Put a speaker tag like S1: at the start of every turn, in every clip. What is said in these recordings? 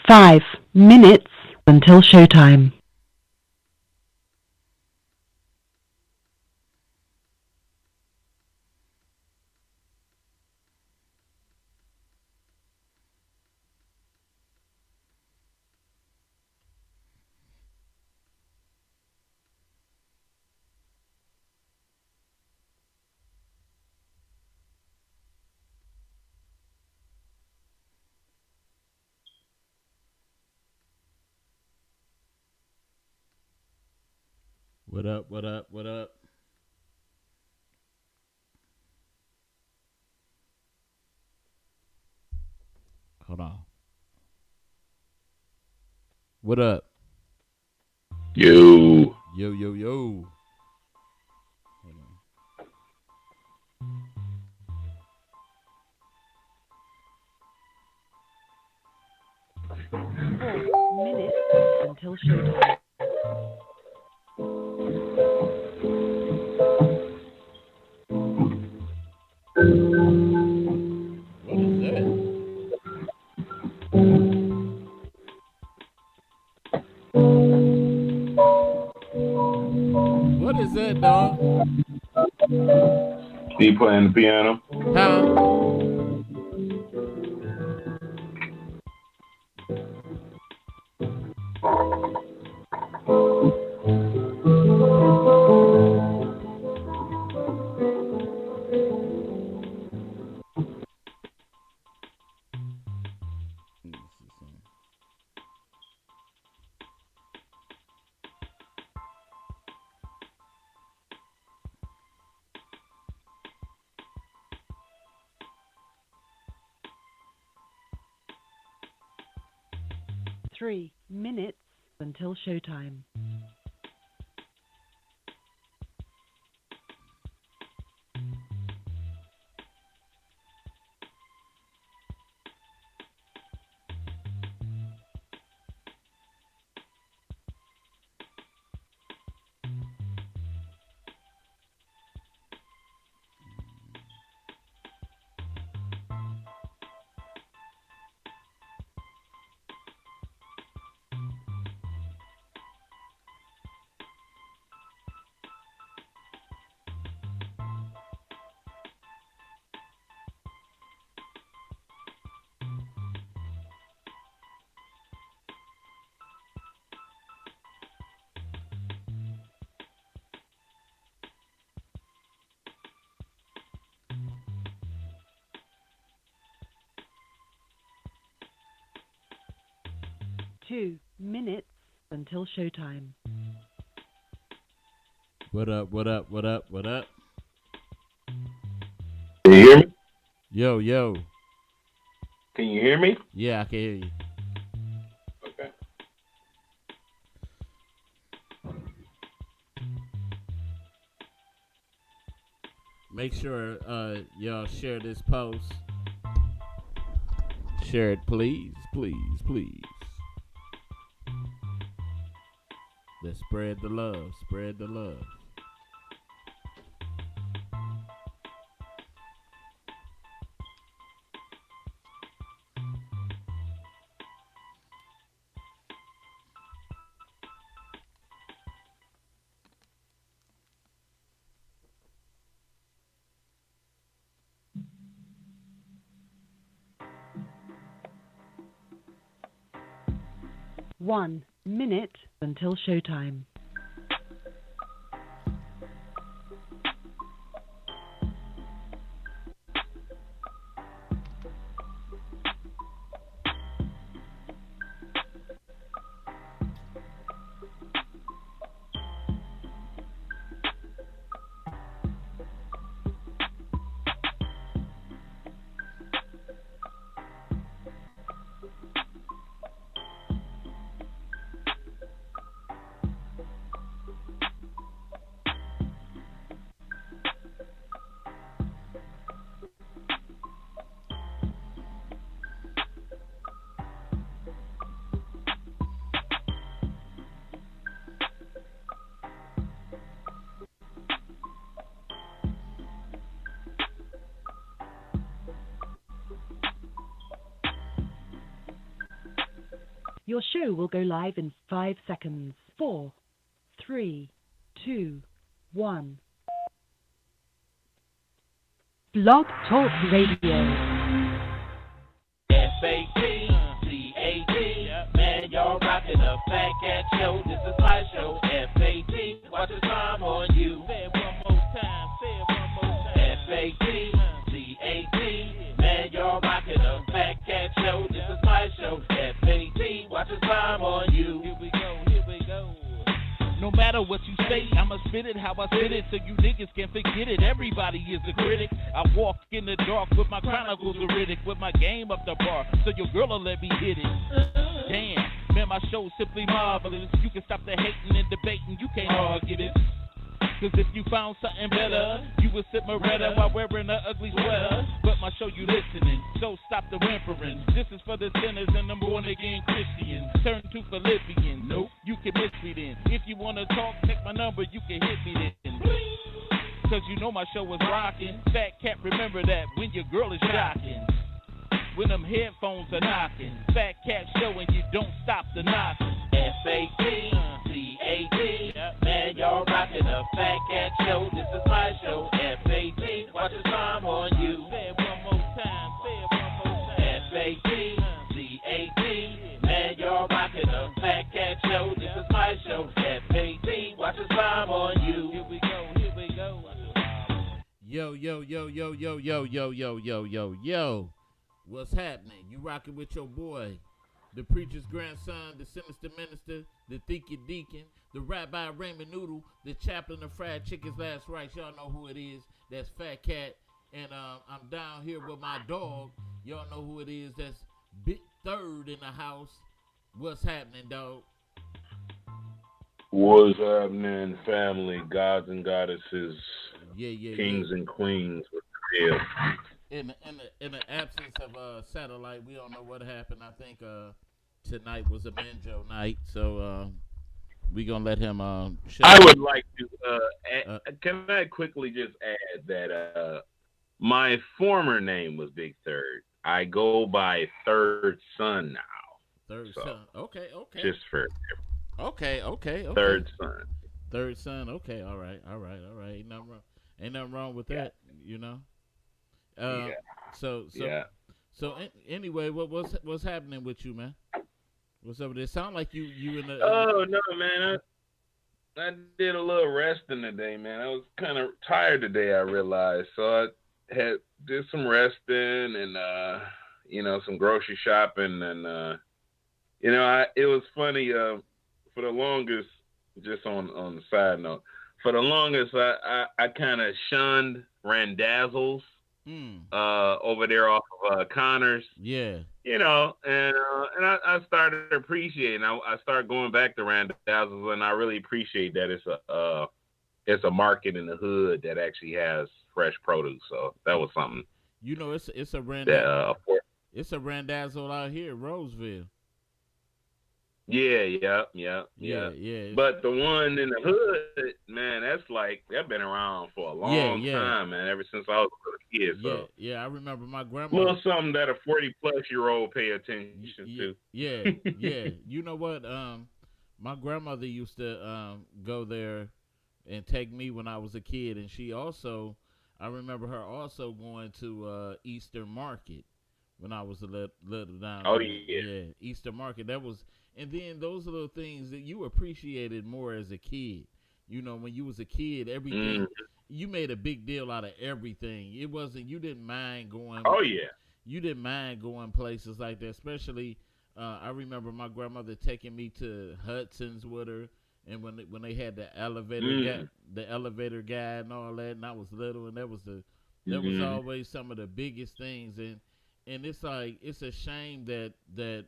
S1: 5 minutes until showtime.
S2: What up? What up? What up? Hold on. What up?
S3: Yo.
S2: Yo, yo, yo. Hold on.
S1: 4 minutes until showtime.
S2: What is that? What is that, dog?
S3: He playing the piano.
S2: Huh? Let me see something.
S1: 3 minutes until showtime. Two minutes until showtime.
S2: What up? What up? What up? What up?
S3: Can you hear me?
S2: Yo, yo.
S3: Can you hear me?
S2: Yeah, I can hear you.
S3: Okay.
S2: Make sure y'all share this post. Share it, please, please, please. Let's spread the love. Spread the love.
S1: One minute until showtime. Your show will go live in 5 seconds. 4, 3, 2, 1. Blog Talk Radio.
S4: F-A-T-C-A-T, man, y'all rockin' the Fat Cat Show. This is my show, F-A-T, watch the time on you. Say it one more time, F-A-T-C-A-T, man, y'all rockin' the Fat Cat Show. This is my show, F-A-T, watch the time on you. Here we go. No matter what you say, I'ma spit it how I spit it so you niggas can forget it. Everybody is a critic. I walk in the dark with my chronicles Riddick, with my game up the bar, so your girl'll let me hit it. Damn, man, my show's simply marvelous. You can stop the hating and debating, you can't argue this. Cause if you found something better, you would sip Moretta while wearing an ugly sweater. But my show you listening, so stop the whimpering. This is for the sinners and the born again Christians. Turn to Philippians. Nope, you can miss me then. If you wanna talk, take my number, you can hit me then. Cause you know my show is rocking. Fat Cat, remember that when your girl is shocking. When them headphones are knocking. Fat Cat Show and you don't stop the knocking. F-A-T-C-A-T, man, y'all rockin' the Fat Cat Show. This is my show, F-A-T, watch the time on you. Say it one more time, F-A-T-C-A-T, man, y'all rockin' the Fat Cat Show. This is my show, F-A-T, watch the time on you. Here we go.
S2: Yo. What's happening? You rocking with your boy, the preacher's grandson, the sinister minister, the thinking deacon, the Rabbi Raymond Noodle, the chaplain of fried chicken's last rites. Y'all know who it is. That's Fat Cat. And I'm down here with my dog. Y'all know who it is. That's Big Third in the house. What's happening, dog?
S3: What's happening, family, gods and goddesses, kings and queens? Yeah.
S2: In the absence of Satellite, we don't know what happened. I think tonight was a Benjo night, so we gonna let him.
S3: I would like to. Can I quickly just add that my former name was Big Third. I go by Third Son now.
S2: Third Son. Okay.
S3: Just for.
S2: Okay.
S3: Third Son.
S2: Third Son. Okay. All right. Ain't nothing wrong with that. You know.
S3: Yeah.
S2: So anyway, what's happening with you, man? What's up with this? Sound like you in the.
S3: Oh no, man! I did a little resting today, man. I was kind of tired today. I realized, so I did some resting and some grocery shopping, and it was funny. For the longest, just on the side note, for the longest, I kind of shunned Randazzles. Over there off of Connors. Yeah. And I started appreciating. I started going back to Randazzles, and I really appreciate that it's a market in the hood that actually has fresh produce. So that was something.
S2: It's a Randazzle out here, Roseville.
S3: Yeah. But the one in the hood, man, that's been around for a long time, man. Ever since I was a little kid. So.
S2: Yeah. I remember my grandma.
S3: A little something that a 40-plus-year-old pay attention to.
S2: Yeah. You know what? My grandmother used to go there and take me when I was a kid, and I remember her also going to Easter Market when I was a little down.
S3: Oh
S2: there.
S3: yeah.
S2: Easter Market. That was. And then those little things that you appreciated more as a kid. When you was a kid, everything, you made a big deal out of everything. It wasn't, you didn't mind going.
S3: Oh, yeah.
S2: You didn't mind going places like that, especially, I remember my grandmother taking me to Hudson's with her, and when they had the elevator guy and all that, and I was little, and that was always some of the biggest things. And it's like, it's a shame that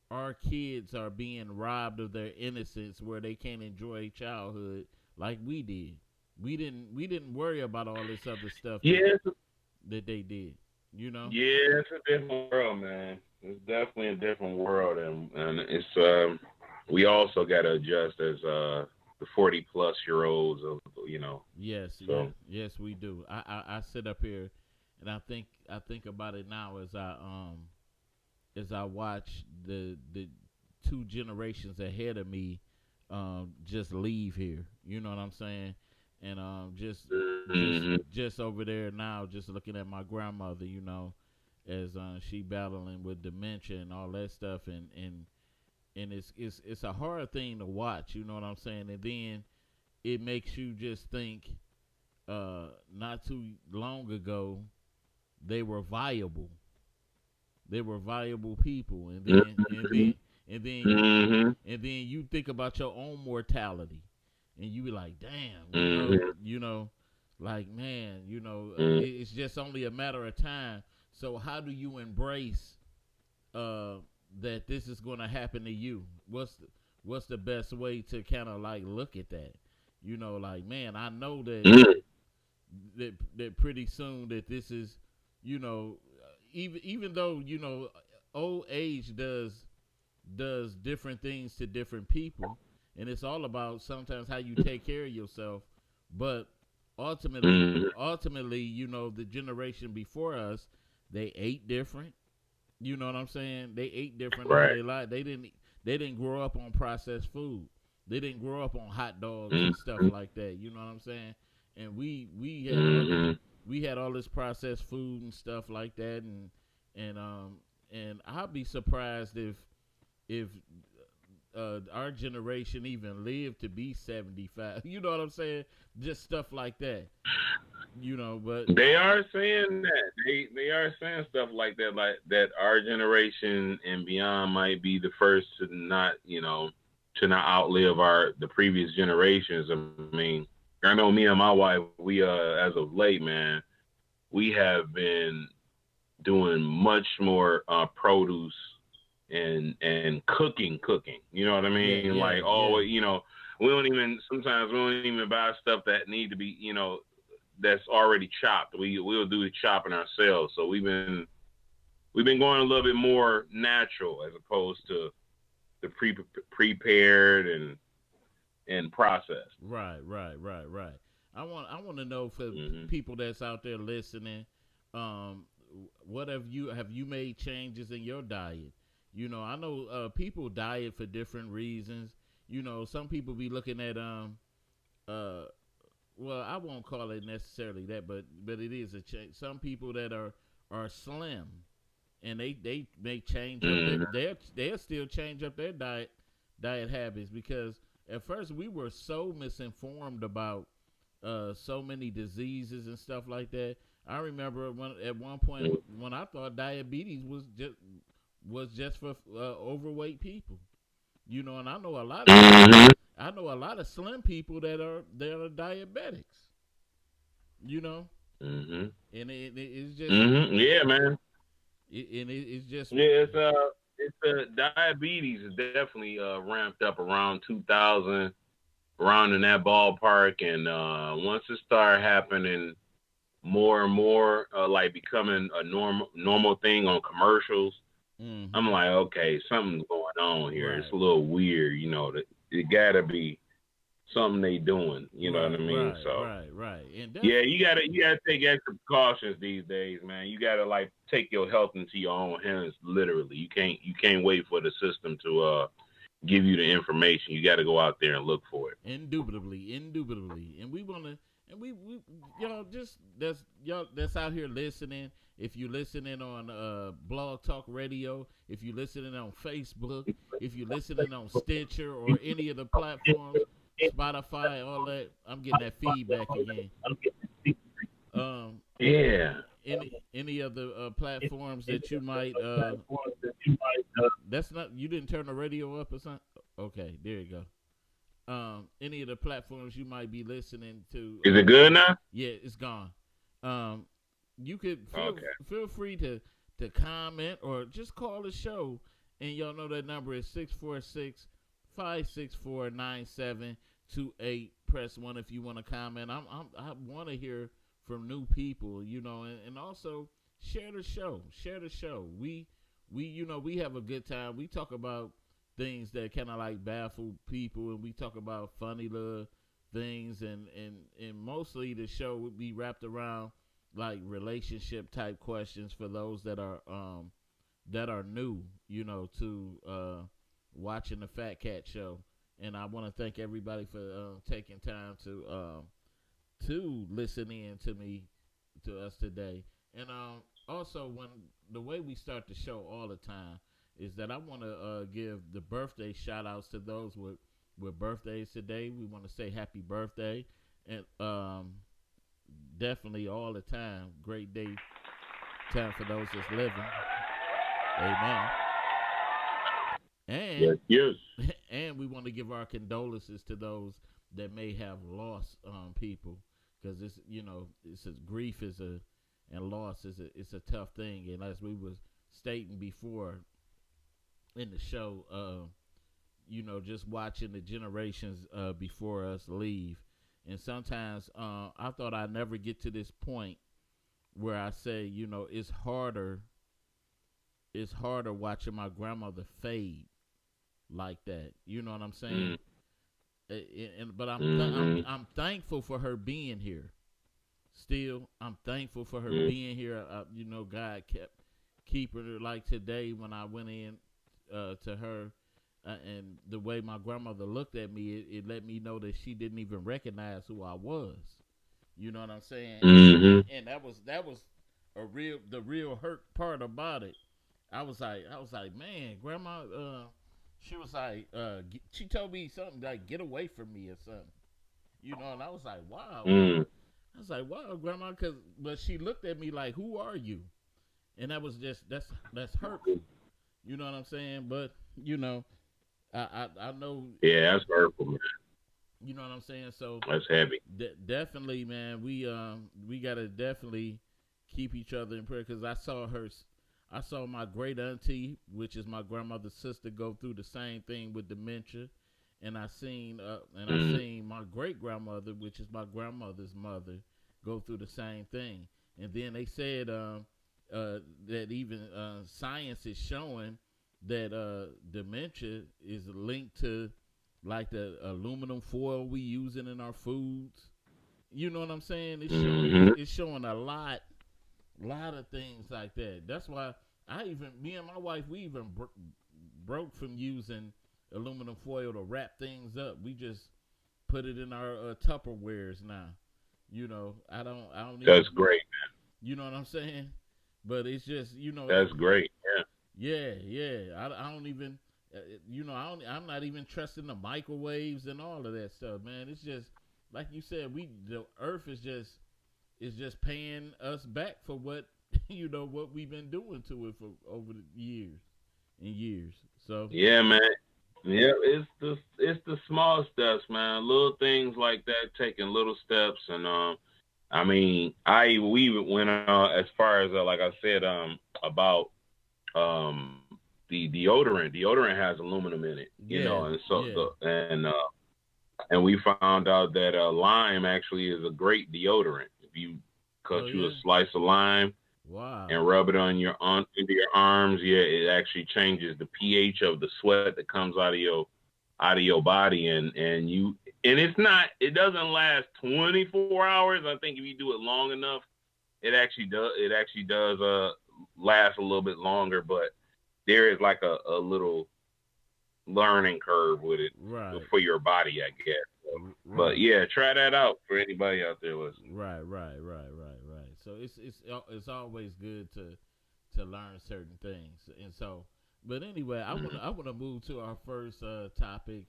S2: our kids are being robbed of their innocence where they can't enjoy childhood like we did. We didn't worry about all this other stuff that they did, Yeah,
S3: it's a different world, man. It's definitely a different world, and it's we also got to adjust as the 40-plus-year-olds of
S2: Yes,
S3: so.
S2: yes, we do. I sit up here and I think about it now as I watch the two generations ahead of me just leave here. You know what I'm saying? And just over there now, just looking at my grandmother, you know, as she battling with dementia and all that stuff, and it's a hard thing to watch. You know what I'm saying? And then it makes you just think. Not too long ago, they were viable. They were viable people, and then you think about your own mortality, and you be like, damn, you know, like man, you know, it's just only a matter of time. So how do you embrace that this is going to happen to you? What's the best way to kind of like look at that? You know, like man, I know that pretty soon that this is, you know, even though you know old age does different things to different people, and it's all about sometimes how you take care of yourself, but ultimately, you know, the generation before us, they ate different. You know what I'm saying? They ate different all their life. They didn't grow up on processed food. They didn't grow up on hot dogs and stuff like that. You know what I'm saying? And we had all this processed food and stuff like that, and I'd be surprised if our generation even lived to be 75. You know what I'm saying? Just stuff like that. You know, but
S3: they are saying that they are saying stuff like that our generation and beyond might be the first to not outlive the previous generations. I mean, I know me and my wife, we as of late, man, we have been doing much more produce and cooking. You know what I mean? You know, sometimes we don't even buy stuff that need to be, you know, that's already chopped. We'll do the chopping ourselves. So we've been going a little bit more natural as opposed to the prepared and processed.
S2: Right. I want to know for people that's out there listening, what have you made changes in your diet? You know, I know people diet for different reasons. You know, some people be looking at well, I won't call it necessarily that, but it is a change. Some people that are slim, and they may change up they'll still change up their diet habits, because at first we were so misinformed about so many diseases and stuff like that. I remember at one point when I thought diabetes was just for overweight people. You know, and I know a lot of slim people that are diabetics. You know, and it's just
S3: yeah, man.
S2: It's just
S3: diabetes is definitely ramped up around 2000, around in that ballpark, and once it started happening more and more, like becoming a normal thing on commercials. I'm like, okay, something's going on here. Right. It's a little weird, you know. It gotta be something they doing, you know what I mean?
S2: Right. And
S3: yeah, you gotta take extra precautions these days, man. You gotta like take your health into your own hands, literally. You can't wait for the system to give you the information. You got to go out there and look for it.
S2: Indubitably, and we wanna. And we that's out here listening. If you're listening on Blog Talk Radio, if you're listening on Facebook, if you're listening on Stitcher or any of the platforms, Spotify, all that, I'm getting that feedback again. Any other platforms that you might that's not, you didn't turn the radio up or something? Okay, there you go. Any of the platforms you might be listening to.
S3: Is it good now?
S2: Yeah, it's gone. You could feel free to comment or just call the show, and y'all know that number is 646-564-9728. Press 1 if you want to comment. I want to hear from new people, you know, and also share the show. We have a good time. We talk about things that kind of like baffle people, and we talk about funny little things, and mostly the show would be wrapped around like relationship type questions for those that are new, you know, to watching the Fat Cat Show. And I want to thank everybody for taking time to listen in to us today. And also, when the way we start the show all the time is that I want to give the birthday shout outs to those with birthdays today. We want to say happy birthday, and definitely all the time, great day, time for those that's living. Amen. And
S3: yes.
S2: and we want to give our condolences to those that may have lost people, because it's grief and loss is a tough thing. And as we was stating before in the show, just watching the generations before us leave, and sometimes I thought I'd never get to this point where I say, it's harder watching my grandmother fade like that. You know what I'm saying? But I'm thankful for her being here. Still, I'm thankful for her being here. God kept keeping her. Like today when I went in to her, and the way my grandmother looked at me, it let me know that she didn't even recognize who I was. You know what I'm saying? And that was the real hurt part about it. I was like, man, Grandma. She was like, she told me something like, "Get away from me" or something. And I was like, wow. I was like, wow, Grandma, but she looked at me like, who are you? And that was just that's hurtful. You know what I'm saying? But I know.
S3: Yeah, that's hurtful, man.
S2: You know what I'm saying? So
S3: that's heavy.
S2: Definitely, man. We gotta definitely keep each other in prayer, because I saw my great auntie, which is my grandmother's sister, go through the same thing with dementia, and I seen my great grandmother, which is my grandmother's mother, go through the same thing. And then they said that even science is showing that dementia is linked to like the aluminum foil we using in our foods. You know what I'm saying? It's showing a lot of things like that. That's why me and my wife, we even broke from using aluminum foil to wrap things up. We just put it in our Tupperwares now. I don't.
S3: That's great, man.
S2: You know what I'm saying? But it's just,
S3: That's great.
S2: Yeah. I don't even. I'm not even trusting the microwaves and all of that stuff, man. It's just like you said. The earth is just paying us back for what what we've been doing to it for over the years and years. So
S3: yeah, man. Yeah, it's the small steps, man. Little things like that, taking little steps, and we went as far as like I said about the deodorant. Deodorant has aluminum in it, and so and we found out that lime actually is a great deodorant. If you cut a slice of lime.
S2: Wow.
S3: And rub it into your arms. Yeah, it actually changes the pH of the sweat that comes out of your body, and it doesn't last 24 hours. I think if you do it long enough, it actually does last a little bit longer, but there is like a little learning curve with it for your body, I guess. So,
S2: right.
S3: But yeah, try that out for anybody out there listening.
S2: Right. So it's always good to learn certain things, and so. But anyway, I want to move to our first topic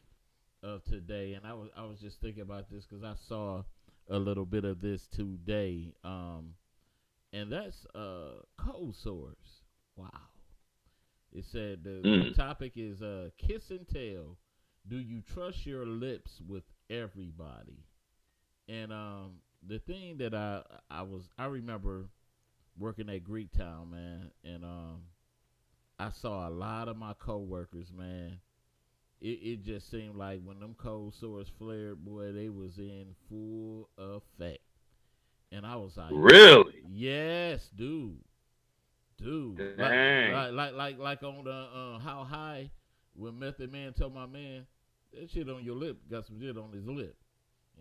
S2: of today, and I was just thinking about this because I saw a little bit of this today, and that's cold sores. Wow. It said the topic is kiss and tell. Do you trust your lips with everybody? And the thing that I remember working at Greektown, man, and I saw a lot of my coworkers, man. It just seemed like when them cold sores flared, boy, they was in full effect. And I was like,
S3: really?
S2: Yes, dude.
S3: Dang.
S2: Like on the How High, when Method Man told my man, that shit on your lip got some shit on his lip.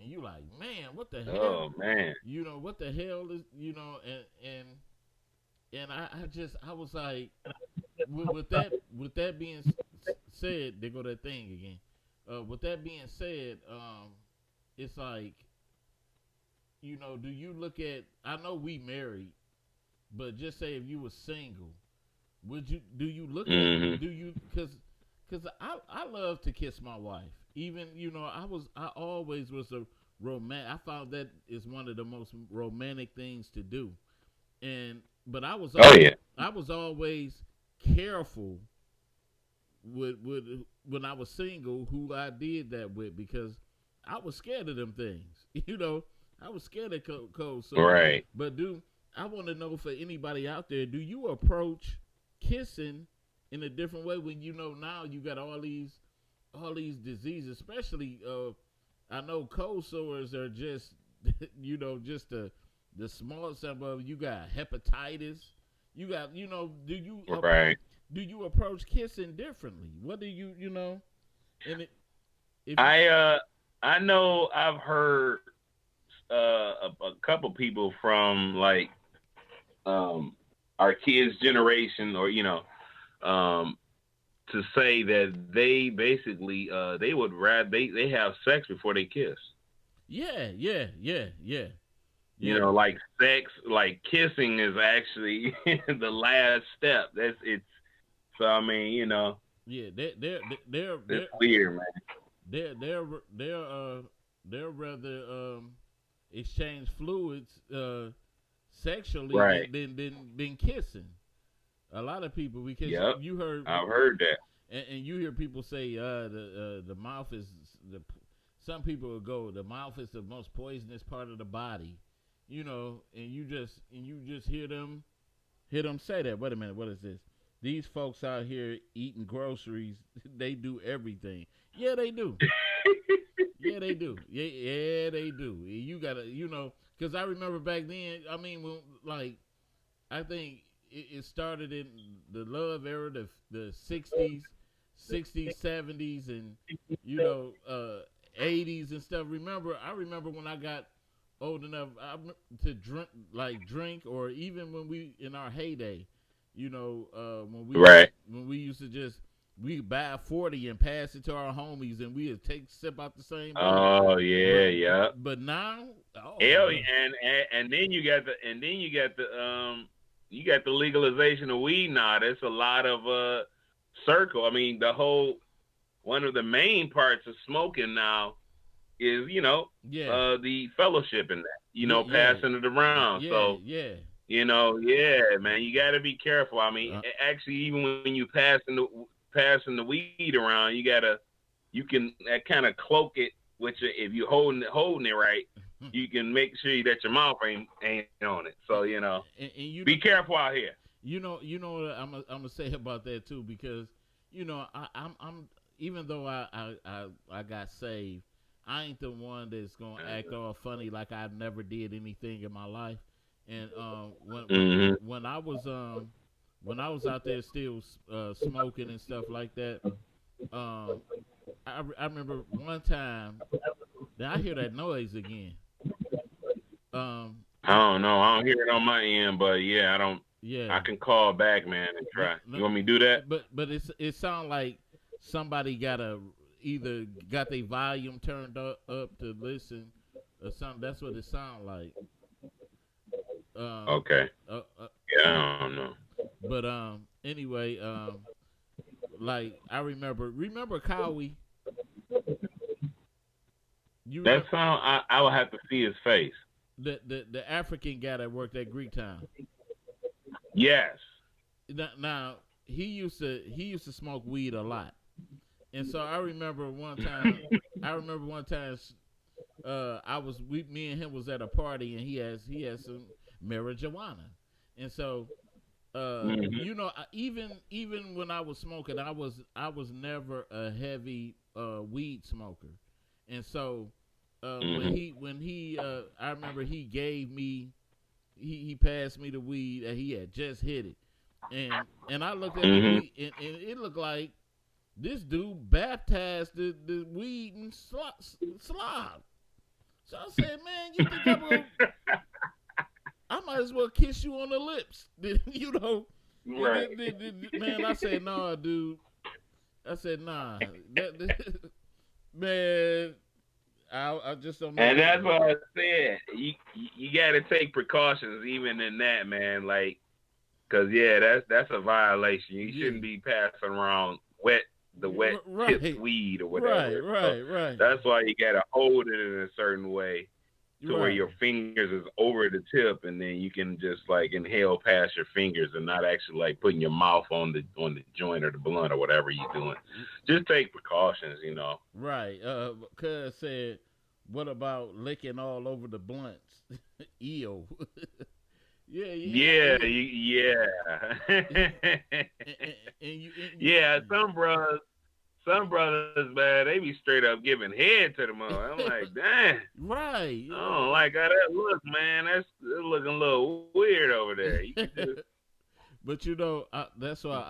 S2: And you like, man, what the hell?
S3: Oh, man.
S2: What the hell is, and I was like, with that being said, there go that thing again. With that being said, it's like, you know, do you look at? I know we married, but just say if you were single, do you look at? Do you because I love to kiss my wife. Even, you know, I always was a romantic. I found that is one of the most romantic things to do, but I was I was always careful with when I was single who I did that with, because I was scared of them things. You know, I was scared of cold. So,
S3: right.
S2: But I want to know, for anybody out there, do you approach kissing in a different way when you know now you got all these diseases? Especially, I know cold sores are just, you know, just the small stuff of, you got hepatitis. You got, you know, do you approach kissing differently? What do you know? And
S3: I know I've heard a couple people from like our kids' generation, or you know, to say that they basically they would rather they have sex before they kiss.
S2: Yeah.
S3: You know, like sex, like kissing is actually the last step. So I mean, you know.
S2: Yeah, they're
S3: it's weird, man.
S2: They're rather exchange fluids sexually,
S3: right,
S2: than kissing. A lot of people, because you heard,
S3: I've heard that,
S2: and you hear people say the mouth is some people will go, the mouth is the most poisonous part of the body, you know, and you just hear them say that. Wait a minute, what is this? These folks out here eating groceries, they do everything. Yeah, they do. Yeah, they do. Yeah, they do. You gotta, you know, because I remember back then. I mean, when, like, I think it started in the love era, the 60s, 70s, and you know, 80s and stuff. I remember when I got old enough to drink, or even when we in our heyday, you know, when we used to just. We buy 40 and pass it to our homies, and we would take sip out the same.
S3: Oh yeah.
S2: But now,
S3: and then you got the legalization of weed now. There's a lot of circle. I mean, one of the main parts of smoking now is, you know, the fellowship in that, you know, passing it around. You know, man, you got to be careful. I mean, actually, even when you passing the weed around, you can kind of cloak it, which if you're holding it right, you can make sure that your mouth ain't on it. So, you know, and you be careful out here.
S2: You know what I'm gonna say about that too, because, you know, I'm even though I got saved, I ain't the one that's gonna act all funny like I never did anything in my life. And when I was out there still smoking and stuff like that, I remember one time that I hear that noise again.
S3: I don't know. I don't hear it on my end, but yeah, I don't. Yeah, I can call back, man, and try. You want me to do that?
S2: But it sounds like somebody either got their volume turned up to listen or something. That's what it sounds like.
S3: Okay. Yeah, I don't know.
S2: But anyway, like I remember Cowie.
S3: That sound I would have to see his face.
S2: The African guy that worked at Greektown.
S3: Yes.
S2: Now he used to smoke weed a lot, and so I remember one time. Me and him was at a party, and he has some marijuana, and so. You know, even when I was smoking, I was never a heavy weed smoker, and so when he I remember he gave me he passed me the weed and he had just hit it, and I looked at the weed and it looked like this dude baptized the weed in slob. So I said, man, you think I might as well kiss you on the lips, you know.
S3: Right.
S2: Man, I said, nah, dude. I said, nah. Man, I just don't know.
S3: And that's what I said. You got to take precautions even in that, man. Like, cause that's a violation. You shouldn't be passing around wet tipped weed or whatever.
S2: Right.
S3: That's why you got to hold it in a certain way to where your fingers is over the tip, and then you can just like inhale past your fingers and not actually like putting your mouth on the joint or the blunt or whatever you're doing. Just take precautions, you know.
S2: Right. Cuz said, what about licking all over the blunts? Ew. Yeah.
S3: Yeah, some brothers, man, they be straight up giving head to the mother. I'm like, damn.
S2: Right.
S3: I don't like how that look, man. That's looking a little weird over there. You can just...
S2: But you know, that's why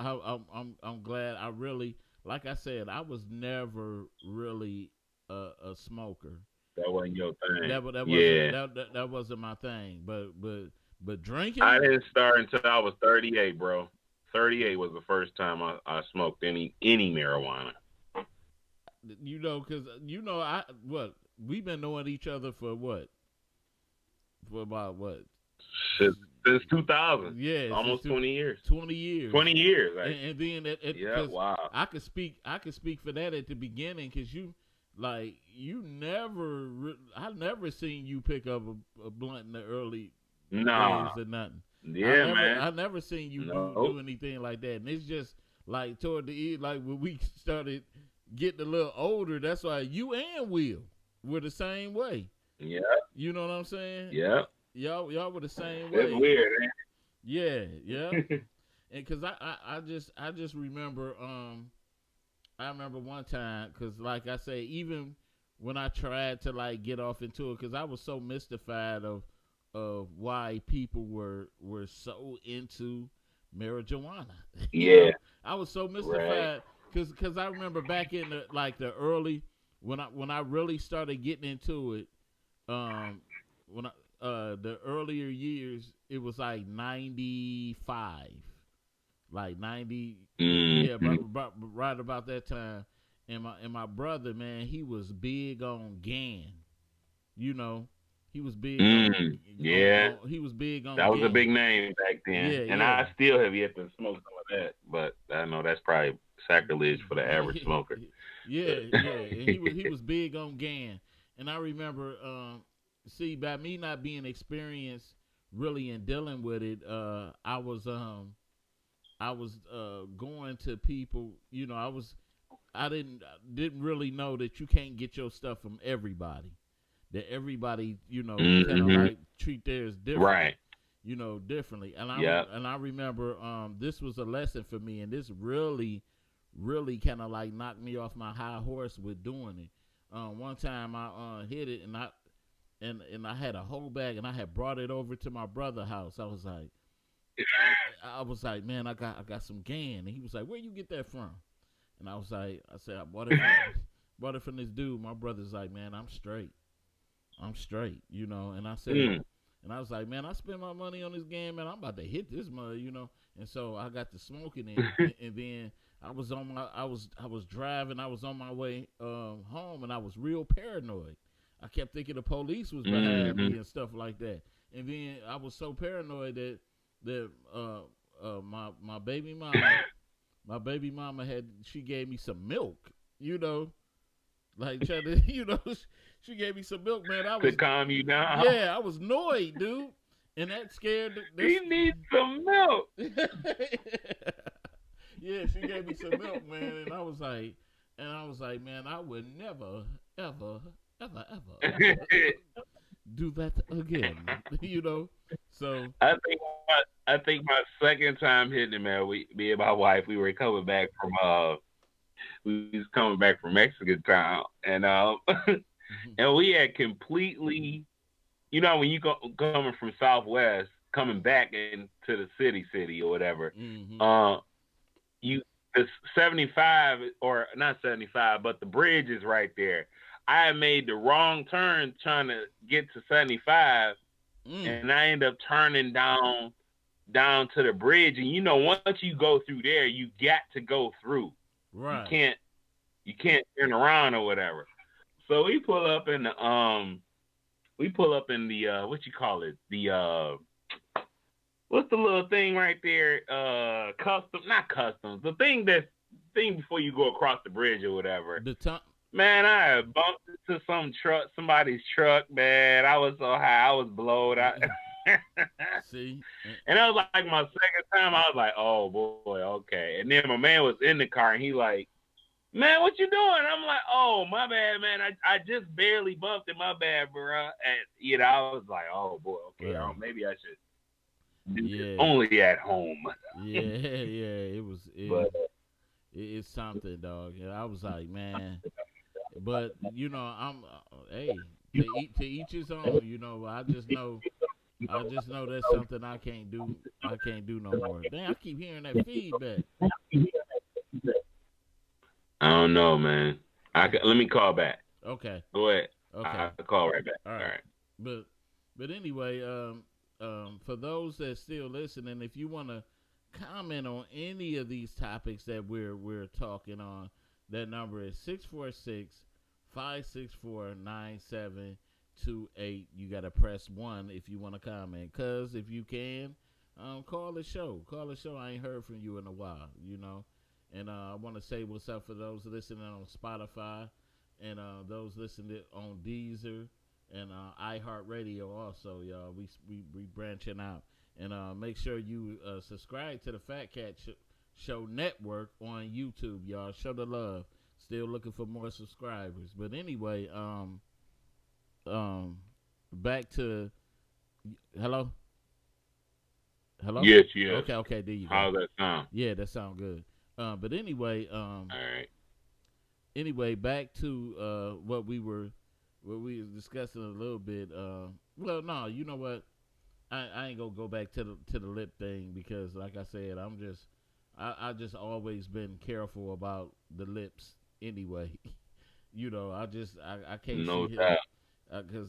S2: I'm glad. I really, like I said, I was never really a smoker.
S3: That wasn't your thing.
S2: That wasn't my thing. But drinking,
S3: I didn't start until I was 38, bro. 38 was the first time I smoked any marijuana.
S2: You know, because we've been knowing each other for about what?
S3: Since 2000.
S2: Yeah,
S3: almost 20 years.
S2: 20 years.
S3: 20 years. Right?
S2: And then
S3: wow.
S2: I could speak for that at the beginning because I never seen you pick up a blunt in the early days or nothing.
S3: Yeah, man.
S2: I never seen you do anything like that. And it's just like toward the end, like when we started getting a little older, that's why you and Will were the same way.
S3: Yeah.
S2: You know what I'm saying?
S3: Yeah.
S2: Y'all were the same way.
S3: That's weird, man.
S2: Yeah. And cause I just remember I remember one time, cause like I say, even when I tried to like get off into it, cause I was so mystified of why people were so into marijuana.
S3: Yeah.
S2: I was so mystified because I remember back in the early when I really started getting into it, the earlier years, it was like 95, like 90, right about that time. And my brother, man, he was big on GAN, you know. He was big. He was big on.
S3: That was a big name back then, and
S2: yeah.
S3: I still have yet to smoke some of that. But I know that's probably sacrilege for the average smoker.
S2: Yeah. And he was big on GAN, and I remember, by me not being experienced really in dealing with it, I was going to people. You know, I didn't really know that you can't get your stuff from everybody. That everybody, you know, kind of like treat theirs different,
S3: right?
S2: You know, differently. And I remember this was a lesson for me, and this really, really kind of like knocked me off my high horse with doing it. One time I hit it, and I had a whole bag, and I had brought it over to my brother's house. I was like, man, I got some GAN, and he was like, where you get that from? And I said I bought it from this dude. My brother's like, man, I'm straight, you know. And I said, and I was like, man, I spent my money on this GAN, man. I'm about to hit this mother, you know. And so I got to smoking it, and then I was driving. I was on my way home, and I was real paranoid. I kept thinking the police was behind me and stuff like that. And then I was so paranoid that my baby mama she gave me some milk, you know. Like, you know, she gave me some milk, man.
S3: To calm you down.
S2: Yeah, I was annoyed, dude, and that scared.
S3: He needs some milk.
S2: Yeah, she gave me some milk, man, and I was like, man, I would never, ever do that again, you know. So
S3: I think my second time hitting it, man, me and my wife, we were coming back from Mexican town, and and we had completely, you know, when you coming from Southwest, coming back into the city or whatever, it's 75 or not 75, but the bridge is right there. I had made the wrong turn trying to get to 75, and I ended up turning down down to the bridge, and once you go through there, you got to go through.
S2: Right.
S3: You can't turn around or whatever. So we pull up in the what you call it? The what's the little thing right there? Not customs. The thing before you go across the bridge or whatever. Man, I bumped into somebody's truck, man. I was so high, I was blowed out.
S2: See?
S3: And that was like my second time. I was like, oh boy, okay. And then my man was in the car and he like, man, what you doing? I'm like, oh, my bad, man. I just barely bumped it. My bad, bro. And, I was like, oh, boy, okay.
S2: Yeah.
S3: Maybe I should do this only at home.
S2: Yeah. It's something, dog. I was like, man. But, I'm, hey, to each his own, I just know that's something I can't do. I can't do no more. Damn, I keep hearing that feedback.
S3: I don't know, man. Let me call back.
S2: Okay.
S3: Go ahead.
S2: Okay.
S3: I'll call right back.
S2: All right. But anyway, for those that still listening, if you want to comment on any of these topics that we're talking on, that number is 646-564-9728. You got to press 1 if you want to comment. Because if you can, call the show. I ain't heard from you in a while, And I want to say what's up for those listening on Spotify and those listening on Deezer and iHeartRadio also, y'all. We branching out. And make sure you subscribe to the Fat Cat Show Network on YouTube, y'all. Show the love. Still looking for more subscribers. But anyway, back to hello? Hello?
S3: Yes.
S2: Okay, there you go.
S3: How's that sound?
S2: Yeah, that sound good. But anyway,
S3: all right.
S2: Anyway, back to what we were discussing a little bit. Well, no, you know what? I ain't gonna go back to the lip thing because, like I said, I just always been careful about the lips anyway. I can't
S3: no
S2: see
S3: doubt.
S2: Because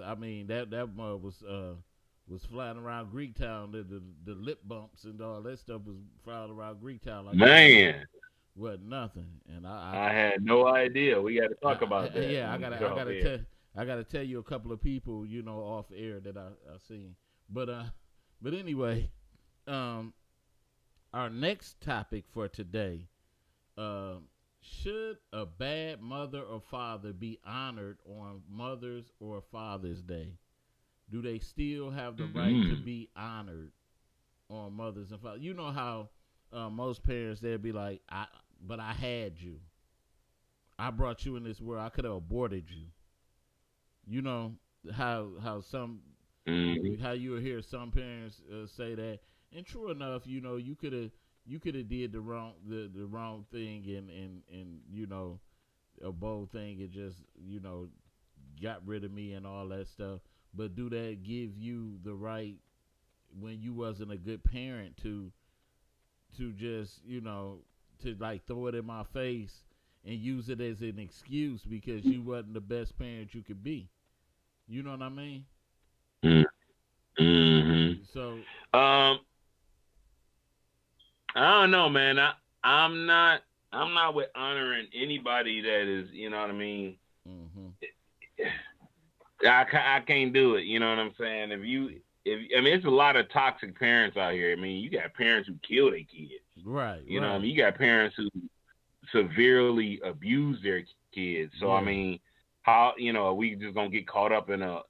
S2: I mean that mud was flying around Greektown. The lip bumps and all that stuff was flying around Greektown. Like
S3: man,
S2: wasn't nothing. And
S3: I had no idea. We got to talk about that.
S2: Yeah, I gotta tell you a couple of people, off air that I seen. But anyway, our next topic for today, should a bad mother or father be honored on Mother's or Father's Day? Do they still have the right to be honored on Mother's and Father's? You know how most parents, they'll be like, but I had you. I brought you in this world. I could have aborted you. You know how some how you will hear some parents say that, and true enough, you could have did the wrong thing and a bold thing and just got rid of me and all that stuff. But do that give you the right when you wasn't a good parent to just to like throw it in my face and use it as an excuse because you wasn't the best parent you could be? You know what I mean?
S3: Mm-hmm.
S2: So,
S3: I don't know, man. I'm not with honoring anybody that is, you know what I mean.
S2: Mm-hmm.
S3: I can't do it. You know what I'm saying? It's a lot of toxic parents out here. I mean, you got parents who kill their kids.
S2: Right.
S3: You know what I mean? You got parents who severely abuse their kids. So, I mean, how, are we just going to get caught up in a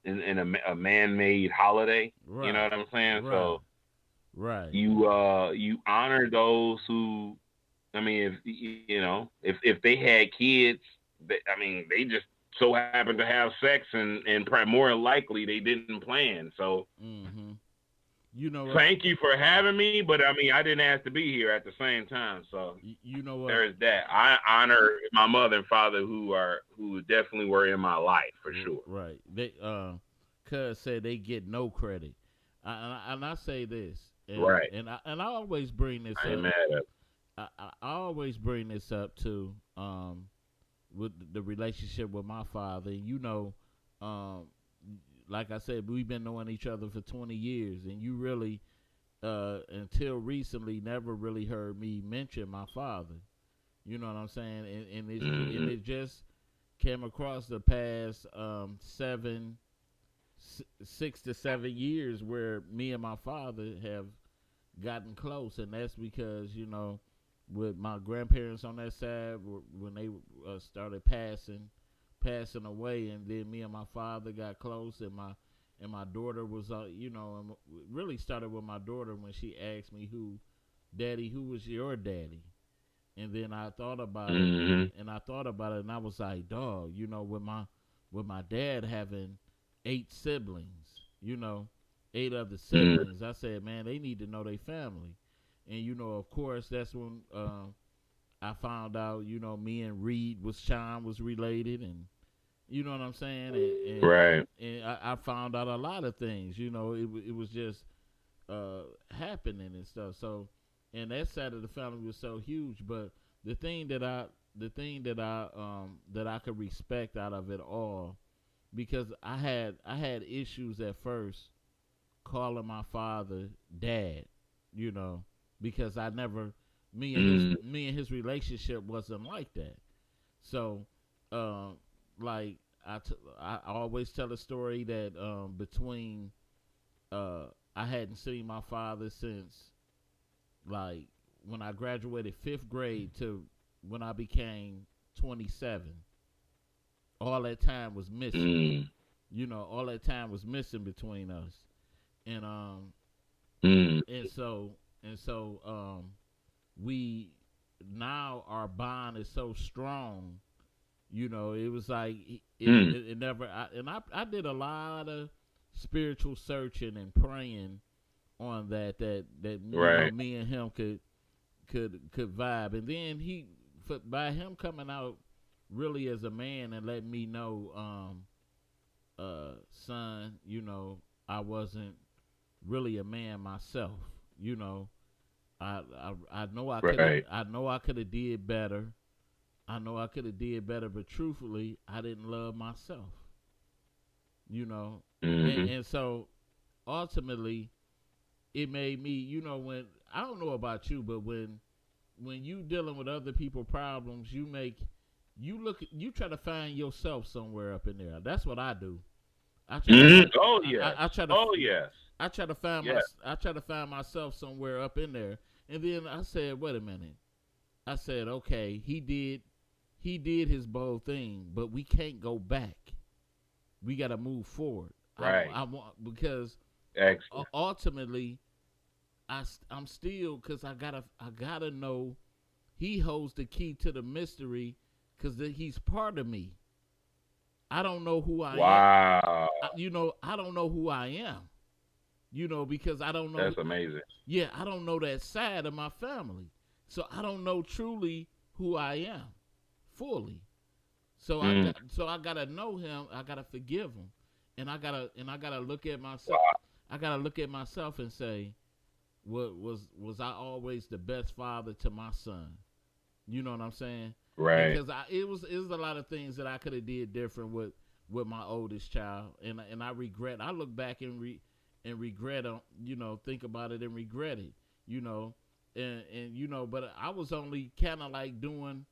S3: man-made holiday?
S2: Right.
S3: You know what I'm saying?
S2: Right.
S3: So,
S2: right.
S3: You honor those who, I mean, if they had kids, they just so happened to have sex and more likely they didn't plan. So, thank you for having me, but I mean, I didn't ask to be here at the same time. So,
S2: you know what?
S3: There's that. I honor my mother and father who definitely were in my life for sure.
S2: Right. They Cuz said they get no credit. And I say this.
S3: Right.
S2: And I always bring this
S3: I ain't
S2: up.
S3: mad at it.
S2: I always bring this up too, with the relationship with my father. Like I said, we've been knowing each other for 20 years, and you really, until recently never really heard me mention my father. You know what I'm saying? And it just came across the past 6 to 7 years where me and my father have gotten close, and that's because, you know, with my grandparents on that side, when they started passing away, and then me and my father got close, and my daughter was, you know, and really started with my daughter when she asked me, who was your daddy? And then I thought about it, and and I was like, dog, you know, with my dad having 8 siblings, you know, 8 other siblings, I said, man, they need to know their family. And, you know, of course, that's when I found out, you know, me and Sean was related, and you know what I'm saying? And
S3: right.
S2: And I found out a lot of things, you know, it was just happening and stuff. So, and that side of the family was so huge, but the thing that I could respect out of it all, because I had issues at first calling my father dad, you know, because I never me and his relationship wasn't like that. So, like I always tell a story that between I hadn't seen my father since like when I graduated 5th grade to when I became 27. All that time was missing. You know, all that time was missing between us. And and so we now our bond is so strong. You know, it was like it never. I did a lot of spiritual searching and praying on that you know, me and him could vibe, and then by him coming out really as a man and letting me know, son, you know, I wasn't really a man myself. You know, I know I could have did better. I know I could have did better, but truthfully, I didn't love myself. You know, and so ultimately, it made me. You know, when I don't know about you, but when you dealing with other people's problems, you try to find yourself somewhere up in there. That's what I do. I try to find myself somewhere up in there. And then I said, wait a minute. I said, okay, he did his bold thing, but we can't go back. We got to move forward.
S3: Right.
S2: I want, because ultimately I'm still, because I gotta know he holds the key to the mystery, because he's part of me. I don't know who I am.
S3: Wow.
S2: I don't know who I am. You know, because I don't know.
S3: That's amazing.
S2: Yeah, I don't know that side of my family. So I don't know truly who I am fully. So I gotta know him. I gotta forgive him, and I gotta look at myself. Wow. I gotta look at myself and say, was I always the best father to my son? You know what I'm saying?
S3: Right.
S2: Because it was a lot of things that I could have did different with my oldest child, and I regret. I look back and regret, you know, think about it and regret it, you know, and you know, but I was only kind of like doing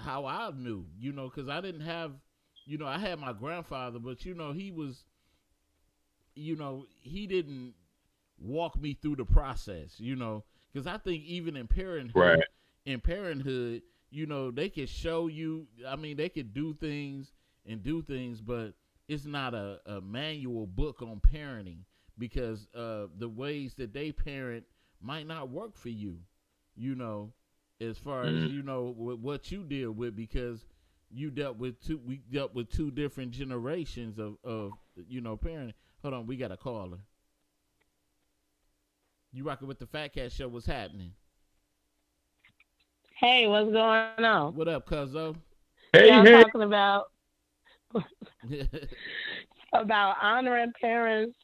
S2: how I knew, you know, because I didn't have, you know, I had my grandfather, but you know, he was, you know, he didn't walk me through the process, you know, because I think even in parenthood, you know, they could show you, I mean, they could do things, but it's not a manual book on parenting, because the ways that they parent might not work for you, you know, as far as, you know, what you deal with, because we dealt with two different generations of you know, parenting. Hold on, we got a caller. You rocking with the Fat Cat Show? What's happening?
S5: Hey, what's going on?
S2: What up, cuzzo?
S5: Y'all talking about honoring parents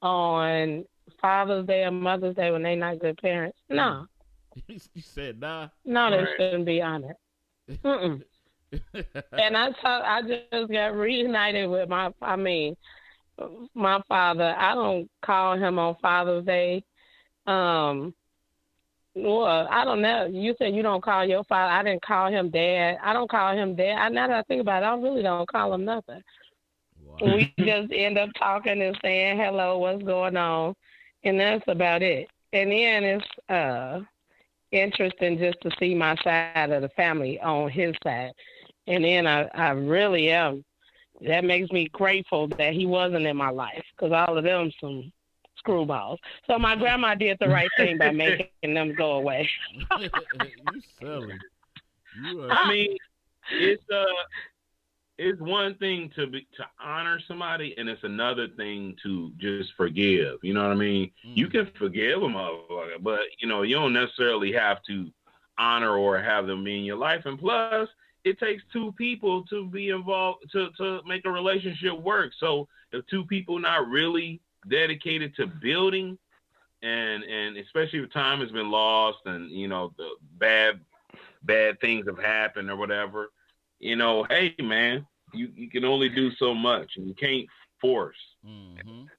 S5: on Father's Day or Mother's Day when they're not good parents. No.
S2: You said nah?
S5: No, they shouldn't be honored. And I just got reunited with my father. I don't call him on Father's Day. Well, I don't know. You said you don't call your father. I didn't call him dad. I don't call him dad. Now that I think about it, I really don't call him nothing.
S2: Wow.
S5: We just end up talking and saying hello, what's going on, and that's about it. And then it's interesting just to see my side of the family on his side. And then I really am. That makes me grateful that he wasn't in my life because all of them some screwballs. So my grandma did the right thing by making them go away.
S2: You silly. You are.
S3: I mean, it's one thing to honor somebody, and it's another thing to just forgive. You know what I mean? You can forgive a motherfucker, but you don't necessarily have to honor or have them be in your life. And plus, it takes two people to be involved to make a relationship work. So if two people not really dedicated to building, and especially if time has been lost, and the bad things have happened or whatever, hey man, you can only do so much, and you can't force.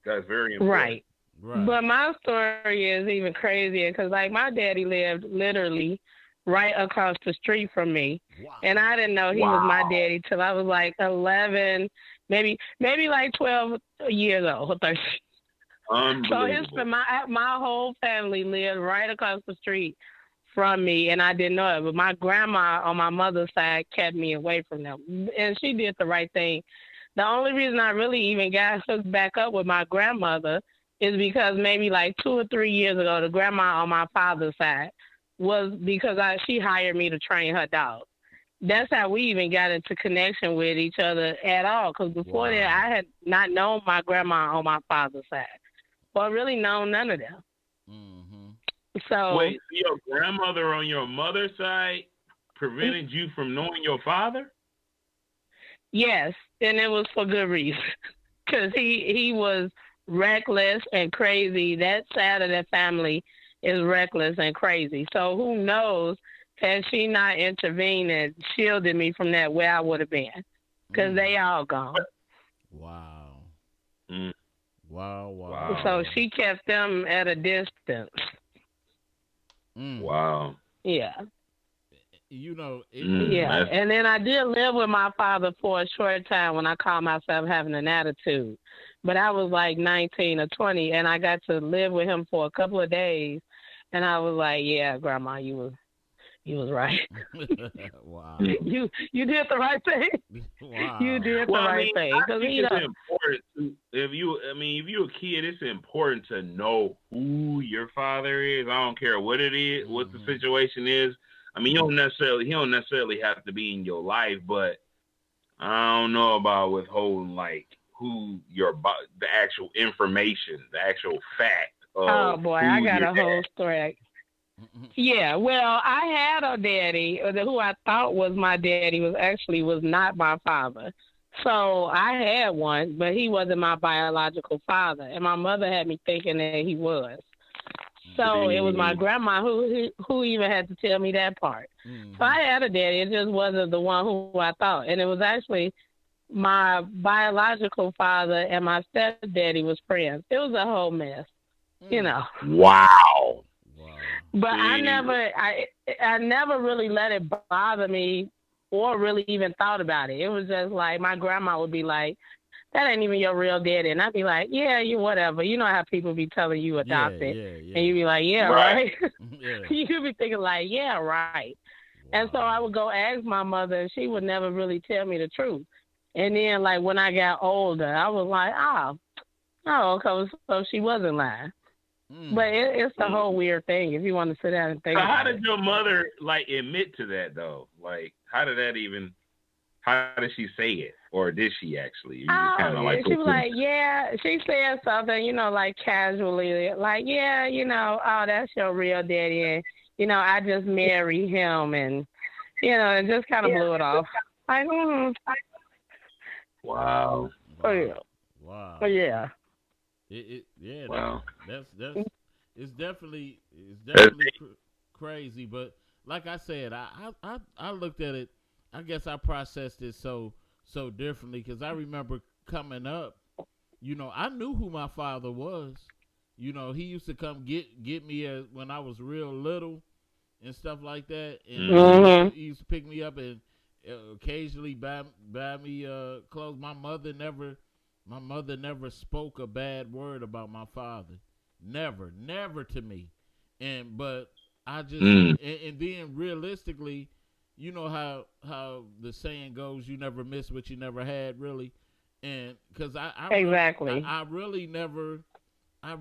S3: That's very important.
S5: Right. But my story is even crazier because like my daddy lived literally right across the street from me.
S2: Wow.
S5: And I didn't know he was my daddy till I was like 11, maybe like 12 years old or 13. So my whole family lived right across the street from me, and I didn't know it. But my grandma on my mother's side kept me away from them, and she did the right thing. The only reason I really even got hooked back up with my grandmother is because maybe like 2 or 3 years ago, the grandma on my father's side was because she hired me to train her dog. That's how we even got into connection with each other at all. Because before that, I had not known my grandma on my father's side, or really known none of them. So
S3: wait, your grandmother on your mother's side prevented you from knowing your father?
S5: Yes, and it was for good reason. Because he was reckless and crazy. That side of that family is reckless and crazy. So who knows, had she not intervened and shielded me from that, where I would have been. Because they all gone.
S2: Wow.
S3: Mm.
S2: Wow.
S5: So she kept them at a distance.
S3: Wow.
S5: Yeah.
S2: Yeah.
S5: And then I did live with my father for a short time when I called myself having an attitude. But I was like 19 or 20, and I got to live with him for a couple of days. And I was like, yeah, Grandma, you was right.
S2: Wow.
S5: You did the right thing.
S2: Wow.
S5: You did the right thing.
S3: I think it's important to, if you're a kid, it's important to know who your father is. I don't care what it is, what the situation is. I mean, he don't necessarily have to be in your life, but I don't know about withholding like who the actual information, the actual fact.
S5: Oh boy, I got a whole story. Yeah, well, I had a daddy who I thought was my daddy was not my father. So I had one, but he wasn't my biological father, and my mother had me thinking that he was. So it was my grandma who even had to tell me that part. So I had a daddy. It just wasn't the one who I thought. And it was actually my biological father and my stepdaddy was friends. It was a whole mess,
S3: Wow.
S5: But I never really let it bother me or really even thought about it. It was just like my grandma would be like, that ain't even your real daddy. And I'd be like, yeah, you whatever. You know how people be telling you adopted.
S2: Yeah.
S5: And you'd be like, yeah, right.
S2: Yeah.
S5: You'd be thinking like, yeah, right. Wow. And so I would go ask my mother, and she would never really tell me the truth. And then, like, when I got older, I was like, okay, so she wasn't lying. But it's a whole weird thing if you want to sit down and think about it.
S3: How did your mother, like, admit to that, though? Like, how did she say it? Or did she actually?
S5: She was like, yeah, she said something, like casually, like, yeah, oh, that's your real daddy. And, I just married him. And, and just kind of blew it off. Like,
S3: Wow.
S5: Oh, yeah.
S2: Wow.
S5: Oh, yeah.
S3: Wow.
S2: It's definitely crazy. But like I said, I looked at it. I guess I processed it so differently because I remember coming up, I knew who my father was, You know, he used to come get me when I was real little and stuff like that, and he used to pick me up and occasionally buy me clothes. My mother never spoke a bad word about my father, never to me, but I just and then realistically, you know how the saying goes, you never miss what you never had, really, and because I really never. I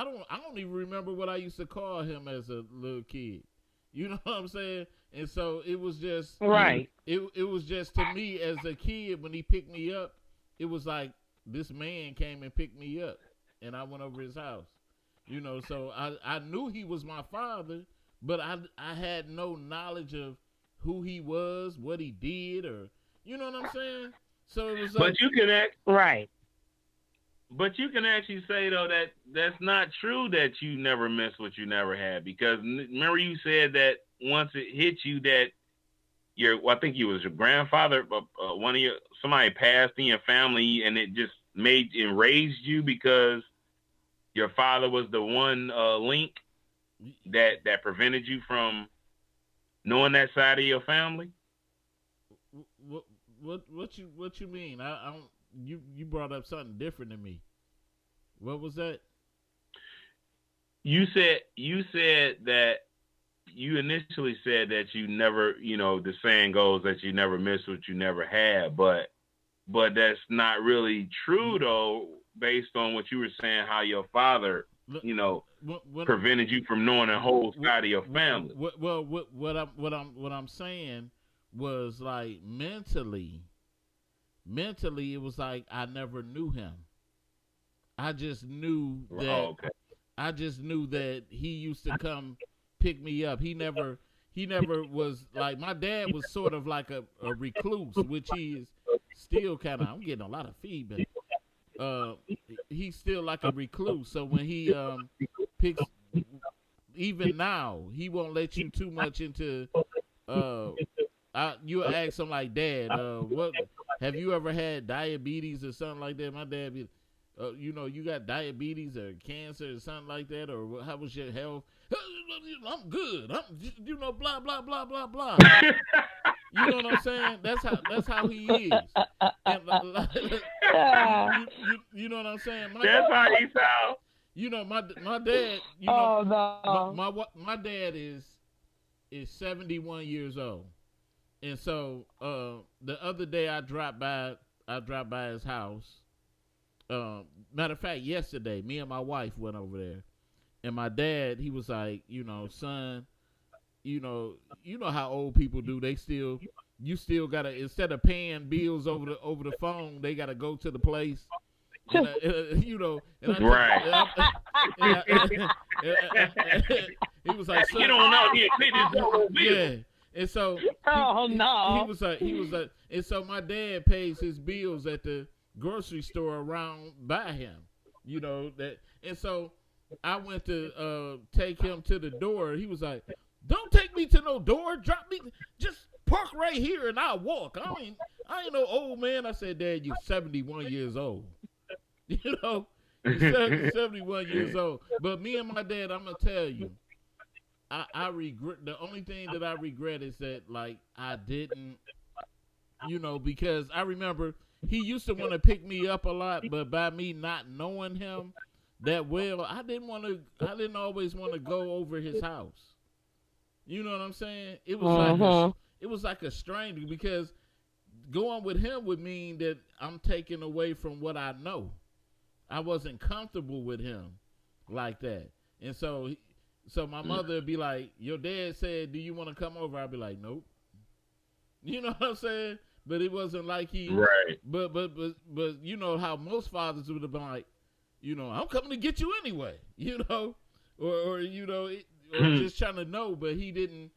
S2: don't even remember what I used to call him as a little kid. You know what I'm saying? And so it was just
S5: right.
S2: It was just, to me as a kid, when he picked me up, it was like this man came and picked me up, and I went over his house. You know, so I knew he was my father, but I had no knowledge of who he was, what he did, or you know what I'm saying? So it was like,
S3: but you can act
S5: right.
S3: But you can actually say, though, that that's not true, that you never missed what you never had. Because remember you said that once it hit you that I think it was your grandfather, somebody passed in your family, and it just made and raised you because your father was the one link that prevented you from knowing that side of your family.
S2: What you mean? I don't. You brought up something different than me. What was that?
S3: You said that you initially said that you never, the saying goes that you never miss what you never had, but that's not really true though, based on what you were saying, how your father, prevented you from knowing the whole side of your family.
S2: What I'm saying was, like, mentally it was like I never knew him. I just knew that he used to come pick me up. He never was like, my dad was sort of like a recluse, which he is still kind of. I'm getting a lot of feedback. He's still like a recluse. So when he picks, even now, he won't let you too much into. You ask him like, Dad, what have you ever had diabetes or something like that? My dad be, you got diabetes or cancer or something like that, or how was your health? I'm good. I'm, blah blah blah blah blah. You know what I'm saying? That's how he is. And, you know what I'm saying?
S3: That's how he sounds.
S2: You know, my dad. You
S5: know,
S2: no. My dad is 71 years old. And so the other day I dropped by his house. Matter of fact, yesterday, me and my wife went over there. And my dad, he was like, son, you know how old people do. You still gotta, instead of paying bills over the phone, they gotta go to the place. And he was like, son,
S3: you don't know the
S2: yeah. And so he was like, and so my dad pays his bills at the grocery store around by him, that. And so I went to take him to the door. He was like, "Don't take me to no door. Drop me. Just park right here and I'll walk. I ain't no old man." I said, "Dad, you're 71 years old. You're 71 years old." But me and my dad, I'm gonna tell you, I regret. The only thing that I regret is that, like, I didn't, because I remember he used to want to pick me up a lot, but by me not knowing him that well, I didn't always want to go over his house. You know what I'm saying? It was like a stranger, because going with him would mean that I'm taking away from what I know. I wasn't comfortable with him like that, and so my mother would be like, "Your dad said, do you want to come over?" I'd be like, "Nope." You know what I'm saying? But it wasn't like he.
S3: Right.
S2: But you know how most fathers would have been like, "I'm coming to get you anyway," or just trying to know. But he didn't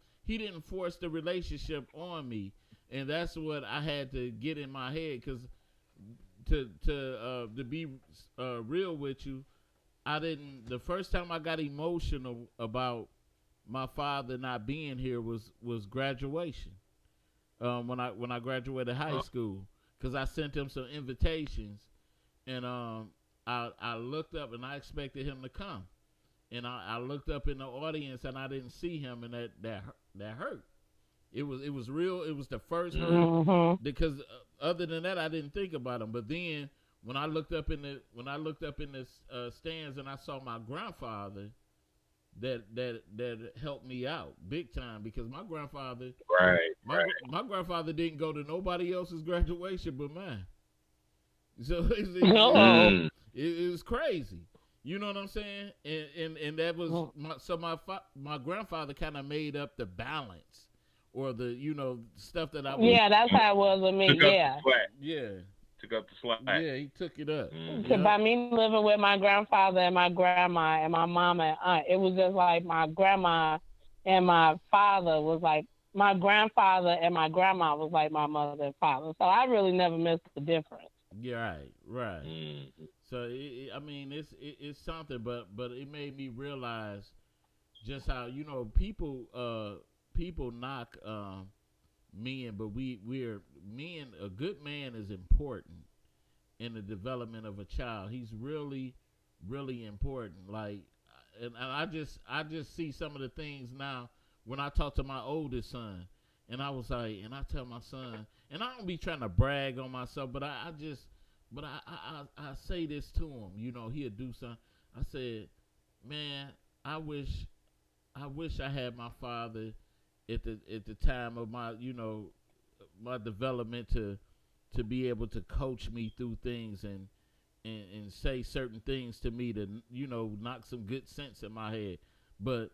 S2: force the relationship on me, and that's what I had to get in my head. Because to be real with you, the first time I got emotional about my father not being here was graduation. When I graduated high school, because I sent him some invitations, and I looked up and I expected him to come, and I looked up in the audience and I didn't see him, and that hurt. It was real. It was the first hurt because other than that, I didn't think about him. But then when I looked up in the stands and I saw my grandfather, that helped me out big time, because my grandfather, my grandfather didn't go to nobody else's graduation but mine. So it was crazy. You know what I'm saying? And that was my grandfather kind of made up the balance, or the stuff that I was.
S5: Yeah, that's how it was with me.
S2: Yeah.
S3: Took up the slack.
S2: Yeah, he took it up.
S5: By me living with my grandfather and my grandma and my mama and aunt, it was just like my grandma and my father was like my grandfather, and my grandma was like my mother and father. So I really never missed the difference.
S2: Yeah, right. Mm-hmm. So it's something, but it made me realize just how people knock men, but we're men. A good man is important in the development of a child. He's really, really important. Like, and I just see some of the things now when I talk to my oldest son, and I was like, and I tell my son, and I don't be trying to brag on myself, but I say this to him. He'll do something. I said, man, I wish I had my father at the time of my my development to be able to coach me through things and say certain things to me to knock some good sense in my head. But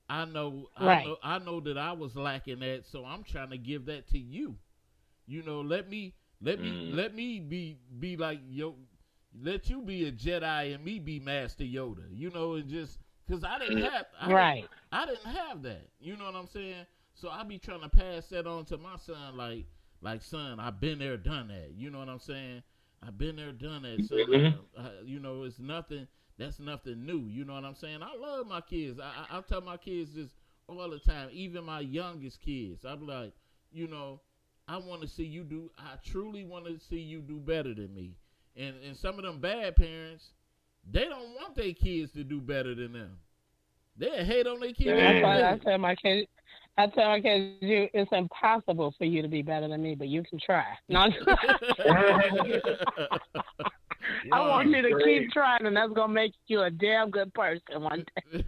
S2: I know that I was lacking that, so I'm trying to give that to you. Let me be like let you be a Jedi and me be Master Yoda. And just because I didn't have I didn't have that. You know what I'm saying? So I be trying to pass that on to my son, like son, I've been there, done that. You know what I'm saying? I've been there, done that. So it's nothing. That's nothing new. You know what I'm saying? I love my kids. I tell my kids this all the time. Even my youngest kids, I'm like, I want to see you do. I truly want to see you do better than me. And some of them bad parents, they don't want their kids to do better than them. They hate on their kids.
S5: I tell my kids, it's impossible for you to be better than me, but you can try. No, I want you to keep trying, and that's gonna make you a damn good person one day.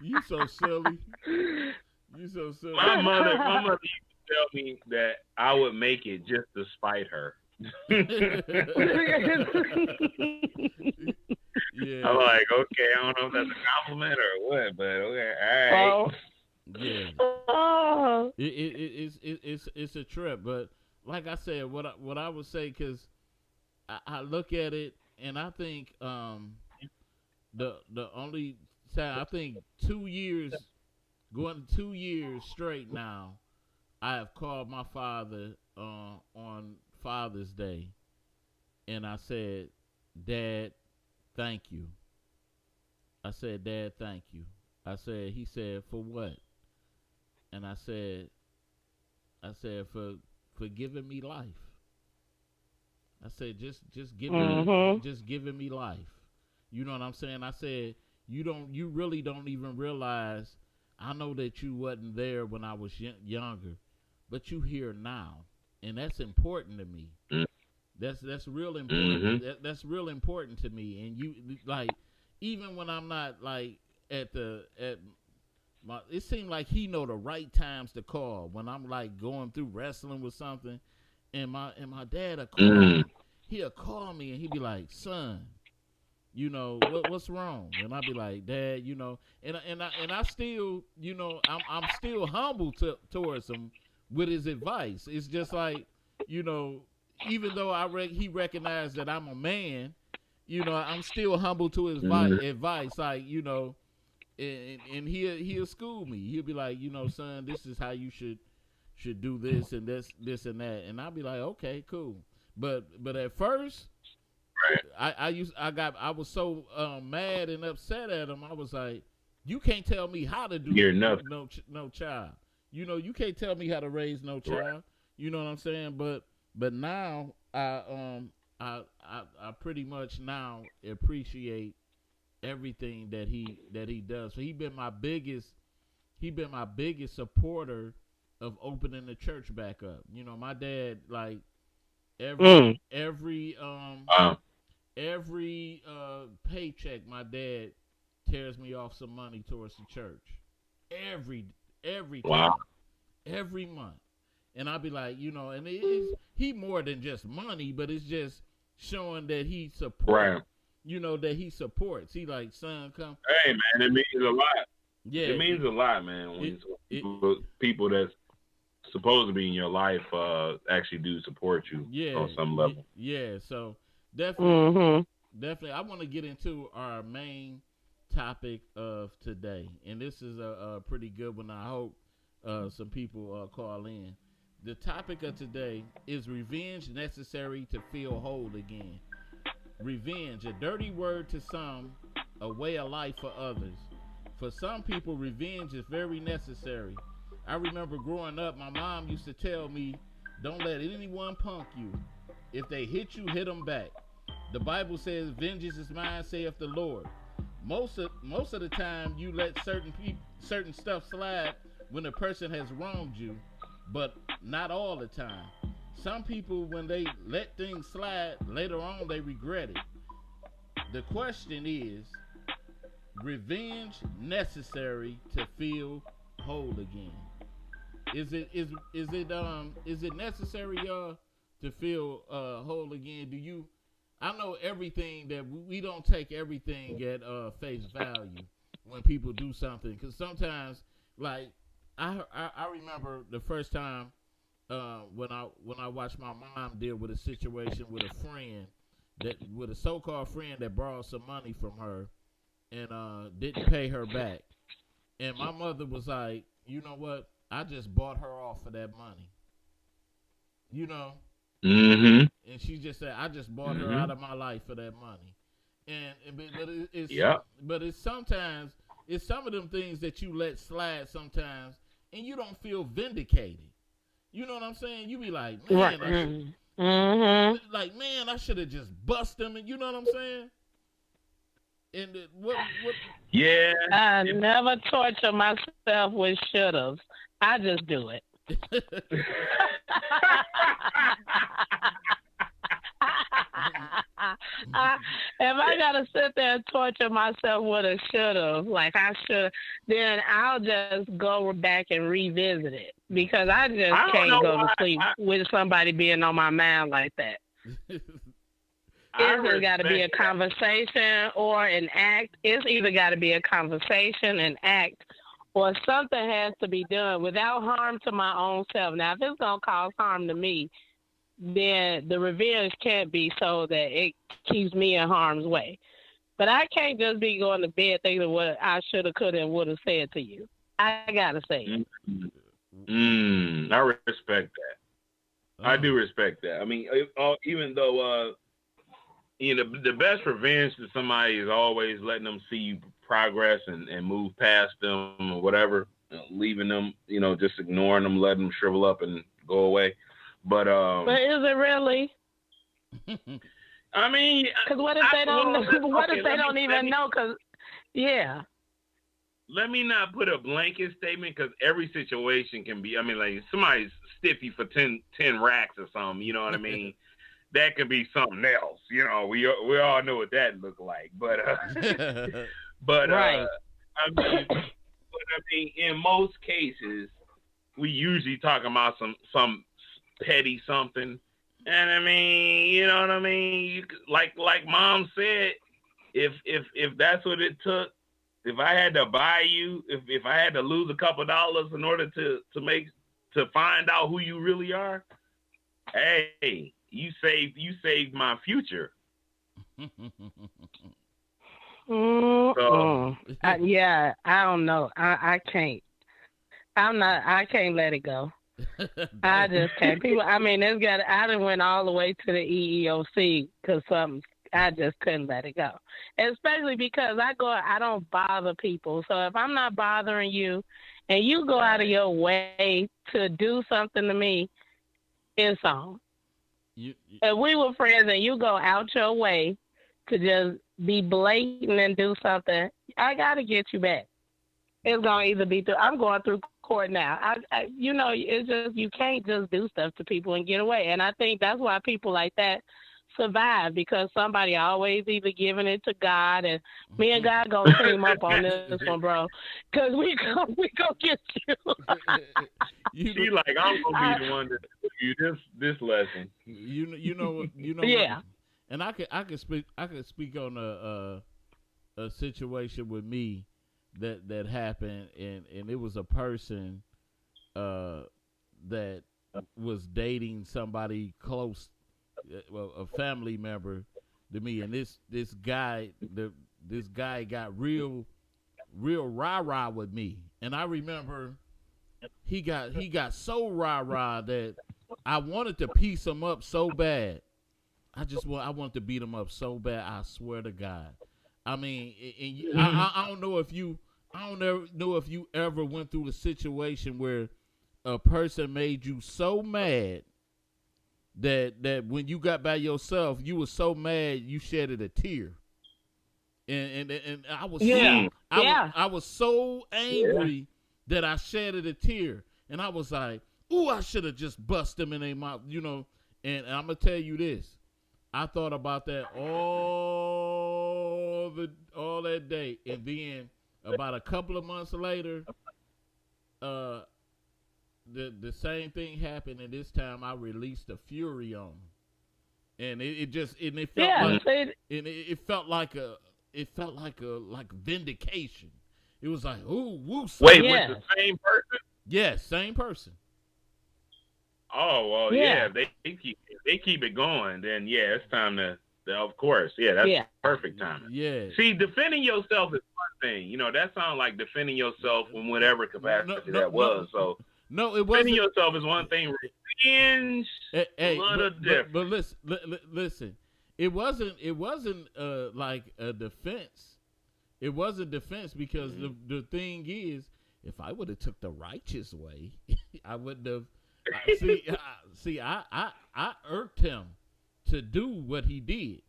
S2: You so silly. You so silly.
S3: My mother used to tell me that I would make it just to spite her.
S2: Yeah.
S3: I'm like, okay, I don't know if that's a compliment or what, but okay, all right.
S2: Yeah. It's a trip, but like I said, what I would say, because I look at it and I think the only time, I think 2 years, going 2 years straight now, I have called my father on Father's Day, and I said, Dad, thank you. I said, Dad, thank you. He said, for what? And I said, for giving me life. I said, just giving me life. You know what I'm saying? I said, you really don't even realize. I know that you wasn't there when I was younger, but you here now, and that's important to me. That's real important. That's real important to me. And you, like, even when I'm not like it seemed like he know the right times to call when I'm like going through wrestling with something, and my dad he'll call me and he'd be like, son, what's wrong? And I'd be like, Dad, and I still, I'm still humble towards him with his advice. It's just like, even though he recognized that I'm a man, I'm still humble to his advice. Like, and he'll school me. He'll be like, son, this is how you should do this and this and that. And I'll be like, okay, cool. But at first, I was so mad and upset at him. I was like, you can't tell me how to do no child. You can't tell me how to raise no child. You know what I'm saying? But now I pretty much now appreciate everything that he does. So he been my biggest supporter of opening the church back up. You know, my dad, like every paycheck, my dad tears me off some money towards the church. Every time, every month. And I'll be like, you know, and he more than just money, but it's just showing that he supports. Right. You know, that he supports. He like, son, come.
S3: Hey, man, it means a lot.
S2: Yeah,
S3: it means a lot, man. When people that's supposed to be in your life actually do support you on some level.
S2: Yeah, so definitely, I want to get into our main topic of today, and this is a pretty good one. I hope some people call in. The topic of today is revenge necessary to feel whole again. Revenge, a dirty word to some, a way of life for others. For some people, revenge is very necessary. I remember growing up, my mom used to tell me, don't let anyone punk you. If they hit you, hit them back. The Bible says, vengeance is mine, saith the Lord. Most of the time, you let certain stuff slide when a person has wronged you, but not all the time. Some people, when they let things slide, later on they regret it. The question is, revenge necessary to feel whole again? Is it necessary, y'all, to feel whole again? I know everything that we don't take everything at face value when people do something, because sometimes, like I remember the first time when I watched my mom deal with a situation with a so-called friend that borrowed some money from her and didn't pay her back, and my mother was like, you know what? I just bought her off for that money. You know?
S3: Mm-hmm.
S2: And she just said, I just bought her out of my life for that money. But it's sometimes, it's some of them things that you let slide sometimes, and you don't feel vindicated. You know what I'm saying? You be like, man, I should have just bust them, and you know what I'm saying? And what?
S3: Yeah.
S5: I never torture myself with shouldas. I just do it. If I gotta sit there and torture myself with a should've, like I should, then I'll just go back and revisit it, because I just can't go to sleep with somebody being on my mind like that. It's either got to be a conversation or an act. It's either got to be a conversation, an act, or something has to be done without harm to my own self. Now, if it's going to cause harm to me, then the revenge can't be so that it keeps me in harm's way. But I can't just be going to bed thinking what I should have, could have, and would have said to you. I got to say it.
S3: I respect that. I do respect that. I mean, even though... the best revenge to somebody is always letting them see you progress and move past them or whatever, leaving them, just ignoring them, letting them shrivel up and go away. But
S5: is it really?
S3: I mean,
S5: because what if they don't? What if they don't even know? Because
S3: let me not put a blanket statement, because every situation can be. I mean, like somebody's stiffy for 10 racks or something. You know what I mean? That could be something else, we all know what that looked like, but
S5: right.
S3: I mean, in most cases, we usually talk about some petty something, and I mean, you know what I mean. You, like Mom said, if that's what it took, if I had to buy you, if I had to lose a couple dollars in order to find out who you really are, hey. You saved my future.
S5: So, I don't know. I can't. I can't let it go. I just can't. People. I mean, I done went all the way to the EEOC because I just couldn't let it go. Especially because I don't bother people. So if I'm not bothering you, and you go out of your way to do something to me, it's on. if we were friends and you go out your way to just be blatant and do something, I gotta get you back. It's gonna either be through. I'm going through court now. It's just you can't just do stuff to people and get away. And I think that's why people like that survive, because somebody always either giving it to God, and me and God gonna team up on this one, bro. Because we gonna get you.
S3: She like, I'm gonna be the one to give you this lesson.
S2: You know.
S5: Yeah.
S2: And I could speak on a situation with me that happened, and it was a person that was dating somebody close, a family member to me, and this guy got real rah-rah with me, and I remember he got so rah-rah that I wanted to piece him up so bad. I wanted to beat him up so bad. I swear to God. I mean, I don't know if you ever went through a situation where a person made you so mad that when you got by yourself, you were so mad you shedded a tear. And I was I was so angry that I shedded a tear, and I was like, "Ooh, I should have just bust them in their mouth," you know. And I'm gonna tell you this. I thought about that all that day, and then about a couple of months later, the same thing happened, and this time I released a fury on him, and it felt like vindication. It was like, ooh, woo.
S3: Wait, with the same person?
S2: Yes, same person.
S3: Oh well, yeah. They keep it going. Then it's time to. Of course, that's perfect timing.
S2: Yeah.
S3: See, defending yourself is one thing. You know, that sounds like defending yourself in whatever capacity that was. So
S2: no, it wasn't.
S3: Defending yourself is one thing. Revenge, a little different.
S2: But listen. It wasn't like a defense. It was a defense because the thing is, if I would have took the righteous way, I wouldn't have. I irked him to do what he did.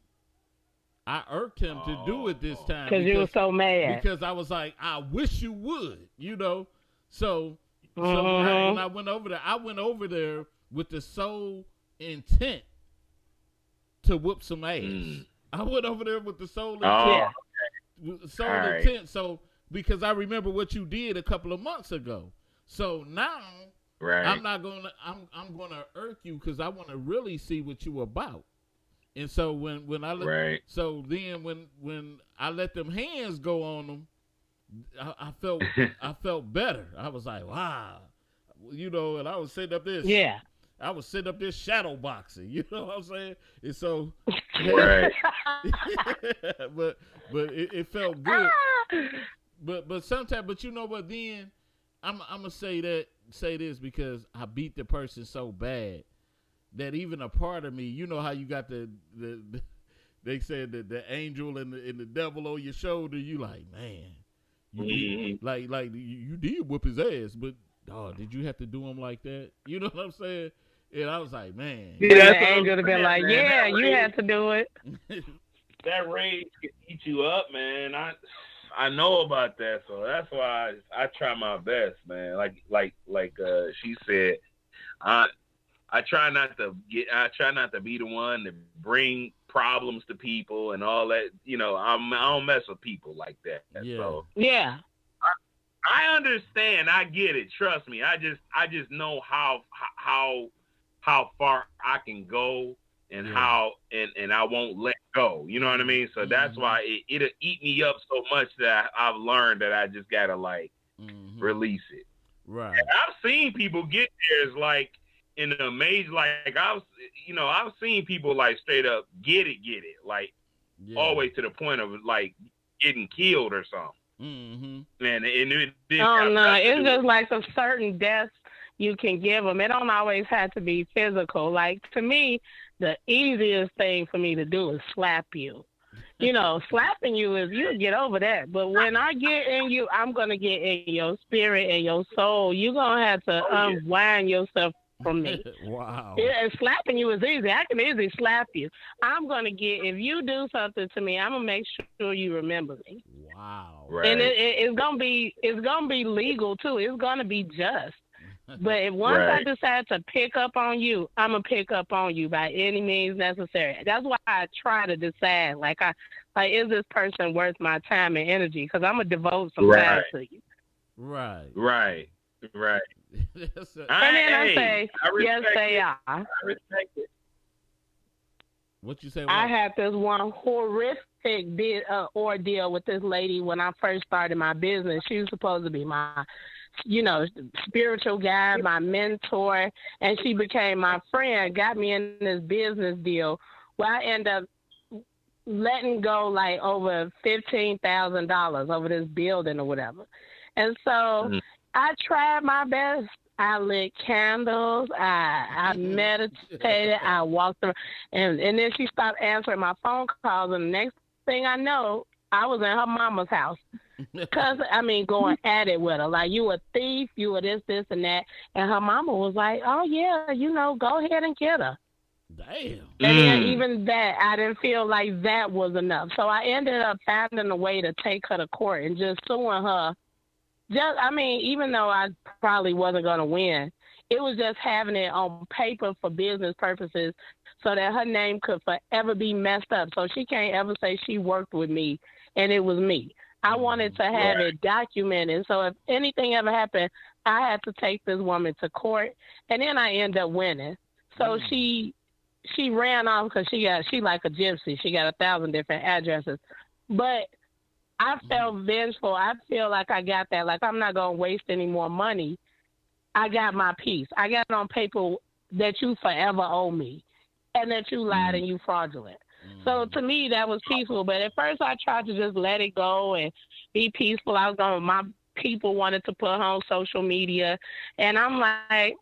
S2: I irked him to do it this time
S5: because you were so mad.
S2: Because I was like, I wish you would, you know. So when I went over there with the sole intent to whoop some ass. I went over there with the sole intent. Intent. So because I remember what you did a couple of months ago. So now.
S3: Right.
S2: I'm gonna irk you because I want to really see what you about. And so when I when I let them hands go on them, I felt better. I was like, wow, you know. And I was sitting up there.
S5: Yeah.
S2: I was sitting up there shadow boxing. You know what I'm saying? And so.
S3: Right.
S2: but it felt good. But sometimes, but you know what? Then I'm gonna say this because I beat the person so bad that even a part of me, you know how you got the they said that the angel and the devil on your shoulder, you like, man, you did whoop his ass, but did you have to do him like that? You know what I'm saying? And I was like, man,
S5: the angel would have been like, you had to do it.
S3: That rage can eat you up, man. I know about that, so that's why I try my best, man. Like she said, I try not to be the one to bring problems to people and all that. You know, I don't mess with people like that.
S2: Yeah.
S3: So
S5: I
S3: understand. I get it. Trust me. I just know how far I can go and how and I won't let go. You know what I mean? So that's why it'll eat me up so much that I've learned that I just gotta release it.
S2: Right.
S3: And I've seen people get there in the amazing I've seen people straight up get it all the way to the point of getting killed or something.
S2: Mm-hmm.
S3: And it's
S5: just like a certain death you can give them. It don't always have to be physical. Like, to me, the easiest thing for me to do is slap you. You know, slapping you is you get over that. But when I get in you, I'm going to get in your spirit and your soul. You're going to have to unwind yourself from me.
S2: Wow.
S5: Yeah, and slapping you is easy. I can easily slap you. I'm gonna if you do something to me, I'm gonna make sure you remember me.
S2: Wow.
S3: Right.
S5: And it's gonna be legal too. It's gonna be just. But if once I decide to pick up on you, I'm gonna pick up on you by any means necessary. That's why I try to decide, is this person worth my time and energy? Because I'm gonna devote some time to you.
S2: Right.
S3: Right.
S5: And then I say, yes, they are.
S3: I respect it.
S2: What you say?
S5: I had this one horrific ordeal with this lady when I first started my business. She was supposed to be my, spiritual guide, my mentor, and she became my friend, got me in this business deal where I ended up letting go like over $15,000 over this building or whatever. And so I tried my best. I lit candles. I meditated. I walked around. And then she stopped answering my phone calls. And the next thing I know, I was in her mama's house. Going at it with her. Like, you a thief, you a this, and that. And her mama was like, oh, yeah, go ahead and get her.
S2: Damn.
S5: And then even that, I didn't feel like that was enough. So I ended up finding a way to take her to court and just suing her. Even though I probably wasn't going to win, it was just having it on paper for business purposes so that her name could forever be messed up. So she can't ever say she worked with me and it was me. I wanted to have it documented. So if anything ever happened, I had to take this woman to court, and then I ended up winning. So she ran off because she like a gypsy. She got 1,000 different addresses. But I felt vengeful. I feel like I got that. Like, I'm not going to waste any more money. I got my piece. I got it on paper that you forever owe me and that you lied and you fraudulent. So to me, that was peaceful. But at first, I tried to just let it go and be peaceful. My people wanted to put her on social media. And I'm like,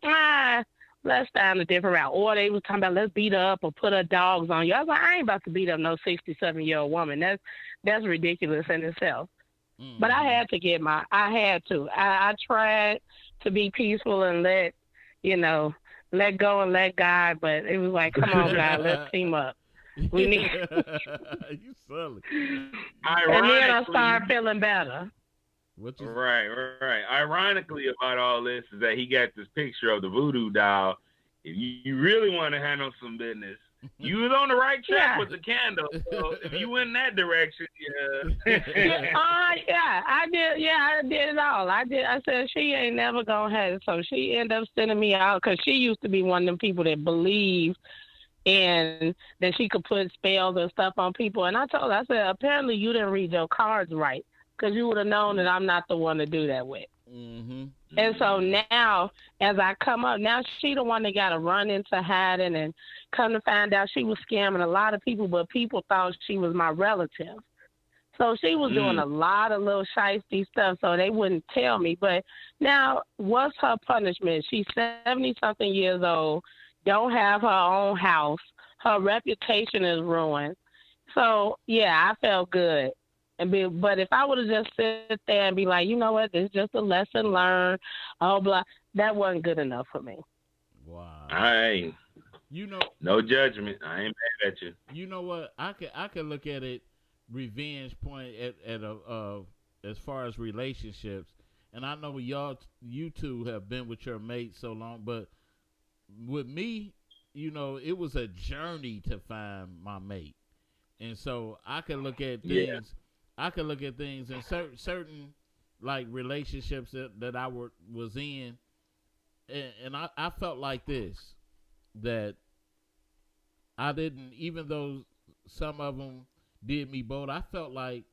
S5: let's find a different route. Or they was talking about, let's beat her up or put her dogs on you. I was like, I ain't about to beat up no 67-year-old woman. That's ridiculous in itself. But I had to I tried to be peaceful and let go and let God. But it was like, come on, God, let's team up. We need.
S2: You silly.
S5: And then I started feeling better.
S3: Right. Ironically about all this is that he got this picture of the voodoo doll. If you really want to handle some business, you was on the right track with the candle. So if you went in that direction,
S5: I did. Yeah, I did it all. I said she ain't never gonna have it. So she ended up sending me out because she used to be one of them people that believed and that she could put spells and stuff on people. And I told her, I said, apparently you didn't read your cards right, because you would have known that I'm not the one to do that with. And so now, as I come up, now she the one that got to run into hiding, and come to find out she was scamming a lot of people, but people thought she was my relative. So she was doing a lot of little shiesty stuff, so they wouldn't tell me. But now, what's her punishment? She's 70-something years old, don't have her own house. Her reputation is ruined. So, yeah, I felt good. But if I would have just sit there and be like, you know what, this is just a lesson learned, blah, that wasn't good enough for me.
S2: Wow.
S3: Hey, no judgment. I ain't mad at you.
S2: You know what? I could look at it revenge point at as far as relationships, and I know you two have been with your mate so long, but with me, it was a journey to find my mate, and so I could look at things. Yeah. I could look at things in certain like relationships that I was in, and I felt like this, that I didn't, even though some of them did me bold, I felt like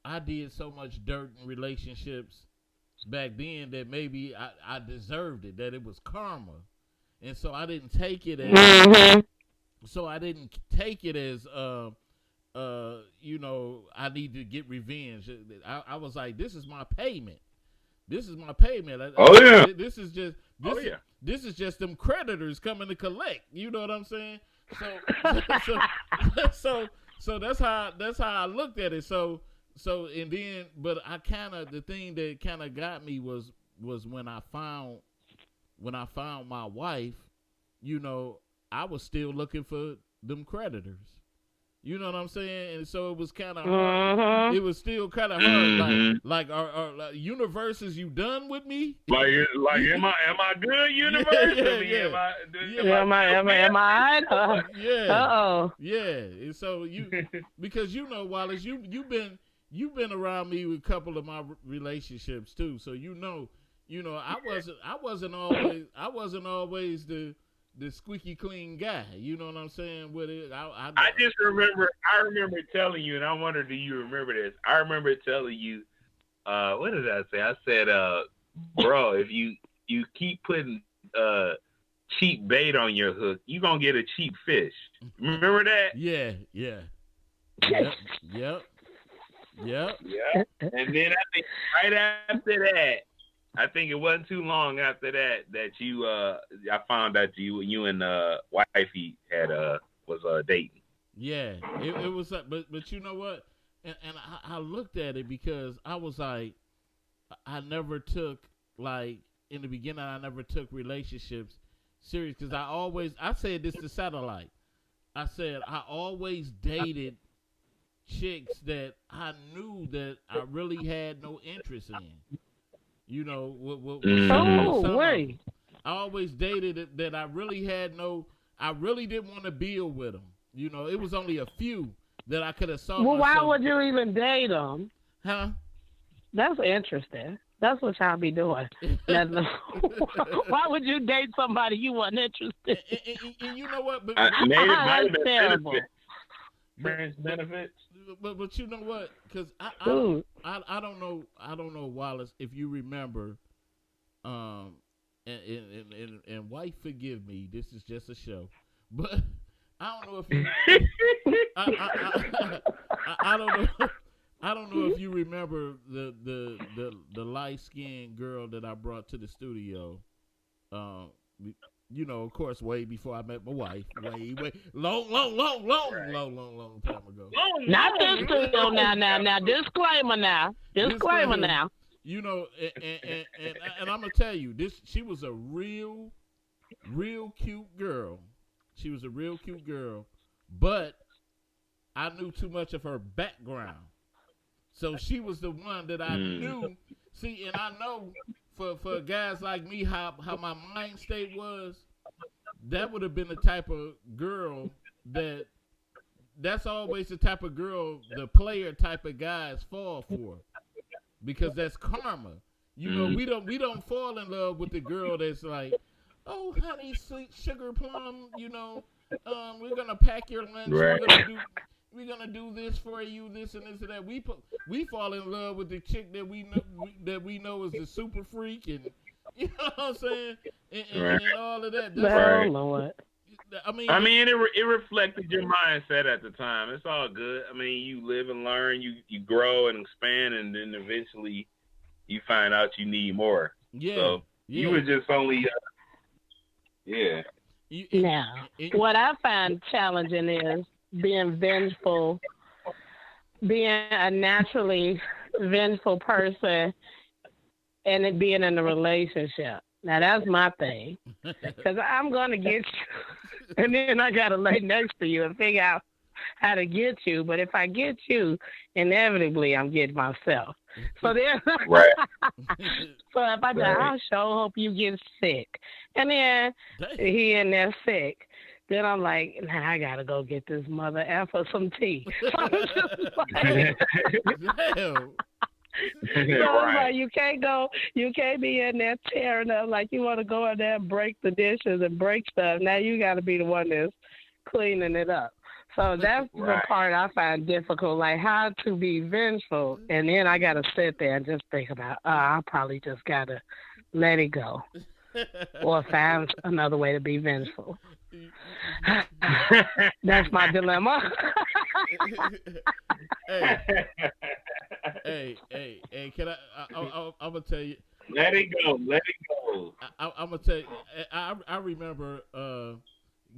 S2: I did so much dirt in relationships back then that maybe I deserved it, that it was karma. And so I didn't take it as I need to get revenge. I was like, this is my payment. This is my payment. This is just them creditors coming to collect. You know what I'm saying? So that's how I looked at it. So and then, but the thing that kind of got me was when I found when I found my wife, you know, I was still looking for them creditors. You know what I'm saying? And so it was kind of hard. It was still kind of hard. Like, are universes, you done with me?
S3: Like, am I good, universe?
S5: Am I?
S2: Yeah. And so because you know, Wallace, you've been around me with a couple of my relationships too. So you know, I wasn't always the squeaky clean guy. You know what I'm saying? With it, I
S3: just remember telling you, and I wonder, do you remember this? I remember telling you, what did I say? I said, bro, if you keep putting cheap bait on your hook, you gonna get a cheap fish. Remember that?
S2: Yeah. Yep.
S3: And then I think right after that, I think it wasn't too long after that you I found out you and wifey had was dating.
S2: Yeah, it was but you know what? And I looked at it because I was like, I never took, like, in the beginning, I never took relationships serious because I said this to Satellite. I said I always dated chicks that I knew that I really had no interest in. You know, I always dated that I really didn't want to build with them. You know, it was only a few that I could have saw.
S5: Well, why would you even date them?
S2: Huh?
S5: That's interesting. That's what y'all be doing. Why would you date somebody you wasn't interested in?
S2: And you know what?
S5: That's terrible.
S3: Friends benefits.
S2: But you know what? Because I don't know, Wallace, if you remember, and wife, forgive me, this is just a show, but I don't know if you, I don't know if you remember the light skinned girl that I brought to the studio. You know, of course, way before I met my wife. Way long time ago.
S5: Not this studio now. Disclaimer now.
S2: You know, and I'm gonna tell you, she was a real cute girl. She was a real cute girl, but I knew too much of her background. So she was the one that I knew. See, and I know for guys like me, how my mind state was, that would have been the type of girl that's always the type of girl the player type of guys fall for, because that's karma. You know, we don't fall in love with the girl that's like, oh honey, sweet sugar plum, you know, we're gonna pack your lunch,
S3: right.
S2: we're gonna do this for you, this and this and that. We fall in love with the chick that we know is the super freak, and you know what I'm saying, and all of that.
S5: Well, Lord.
S3: I mean, it reflected your mindset at the time. It's all good. I mean, you live and learn, you grow and expand, and then eventually you find out you need more.
S2: Yeah.
S3: So you were just only,
S5: Now, what I find challenging is being vengeful, being a naturally vengeful person, and it being in a relationship. Now, that's my thing. Because I'm going to get you, and then I got to lay next to you and figure out how to get you. But if I get you, inevitably, I'm getting myself. So then,
S3: right.
S5: So if I die, I sure hope you get sick. And then he in there sick. Then I'm like, nah, I got to go get this mother effer some tea. So I'm just like, so like, you can't be in there tearing up like you want to go in there and break the dishes and break stuff. Now you got to be the one that's cleaning it up. So that's the part I find difficult, like how to be vengeful. And then I got to sit there and just think about, I probably just got to let it go or find another way to be vengeful. That's my dilemma.
S2: Hey, can I'm gonna tell you.
S3: Let it go.
S2: I'm gonna tell you. I remember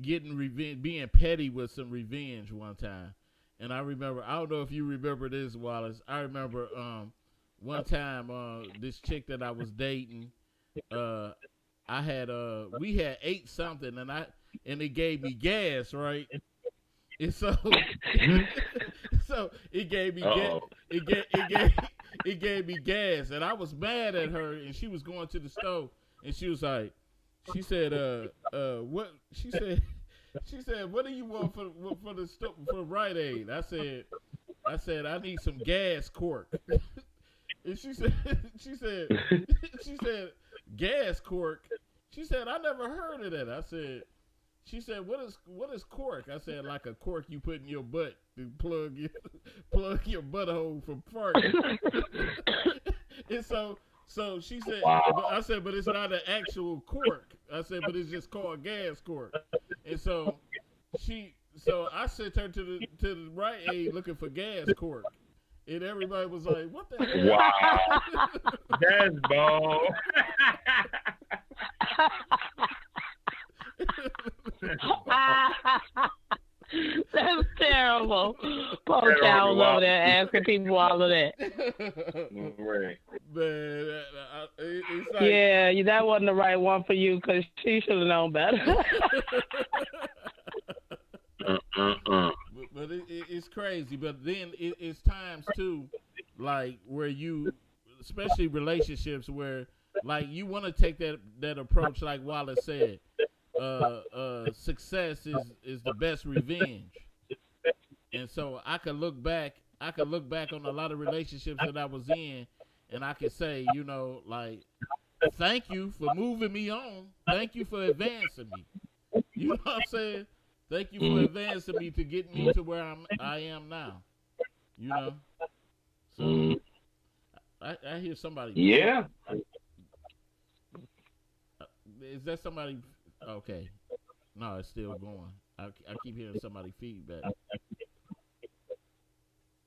S2: getting revenge, being petty with some revenge one time, and I don't know if you remember this, Wallace. I remember one time this chick that I was dating. I I had we had ate something and it gave me gas, right? And so so it gave me gas. It gave me gas, and I was mad at her, and she was going to the stove, and she was like, she said, what? She said, what do you want for Rite Aid? I said, I need some gas cork. And she said, gas cork. She said, I never heard of that. She said, what is cork? I said, like a cork you put in your butt to plug your butthole from farting. And so she said, wow. I said, but it's not an actual cork. I said, but it's just called gas cork. And so I sent her to the Rite Aid looking for gas cork. And everybody was like, what the hell?
S3: Wow. That's ball.
S5: That's terrible. Poor child over there asking people all of that.
S3: Right.
S2: Man, it's like,
S5: yeah, that wasn't the right one for you because she should have known better.
S2: But it's crazy. But then it's times too, like where you, especially relationships where like you want to take that approach, like Wallace said. Success is the best revenge, and so I could look back on a lot of relationships that I was in, and I could say, you know, like, thank you for moving me on, thank you for advancing me, you know what I'm saying? Thank you for advancing me to get me to where I am now, you know. So I hear somebody.
S3: Yeah.
S2: Is that somebody? Okay. No, it's still going. I keep hearing somebody feedback.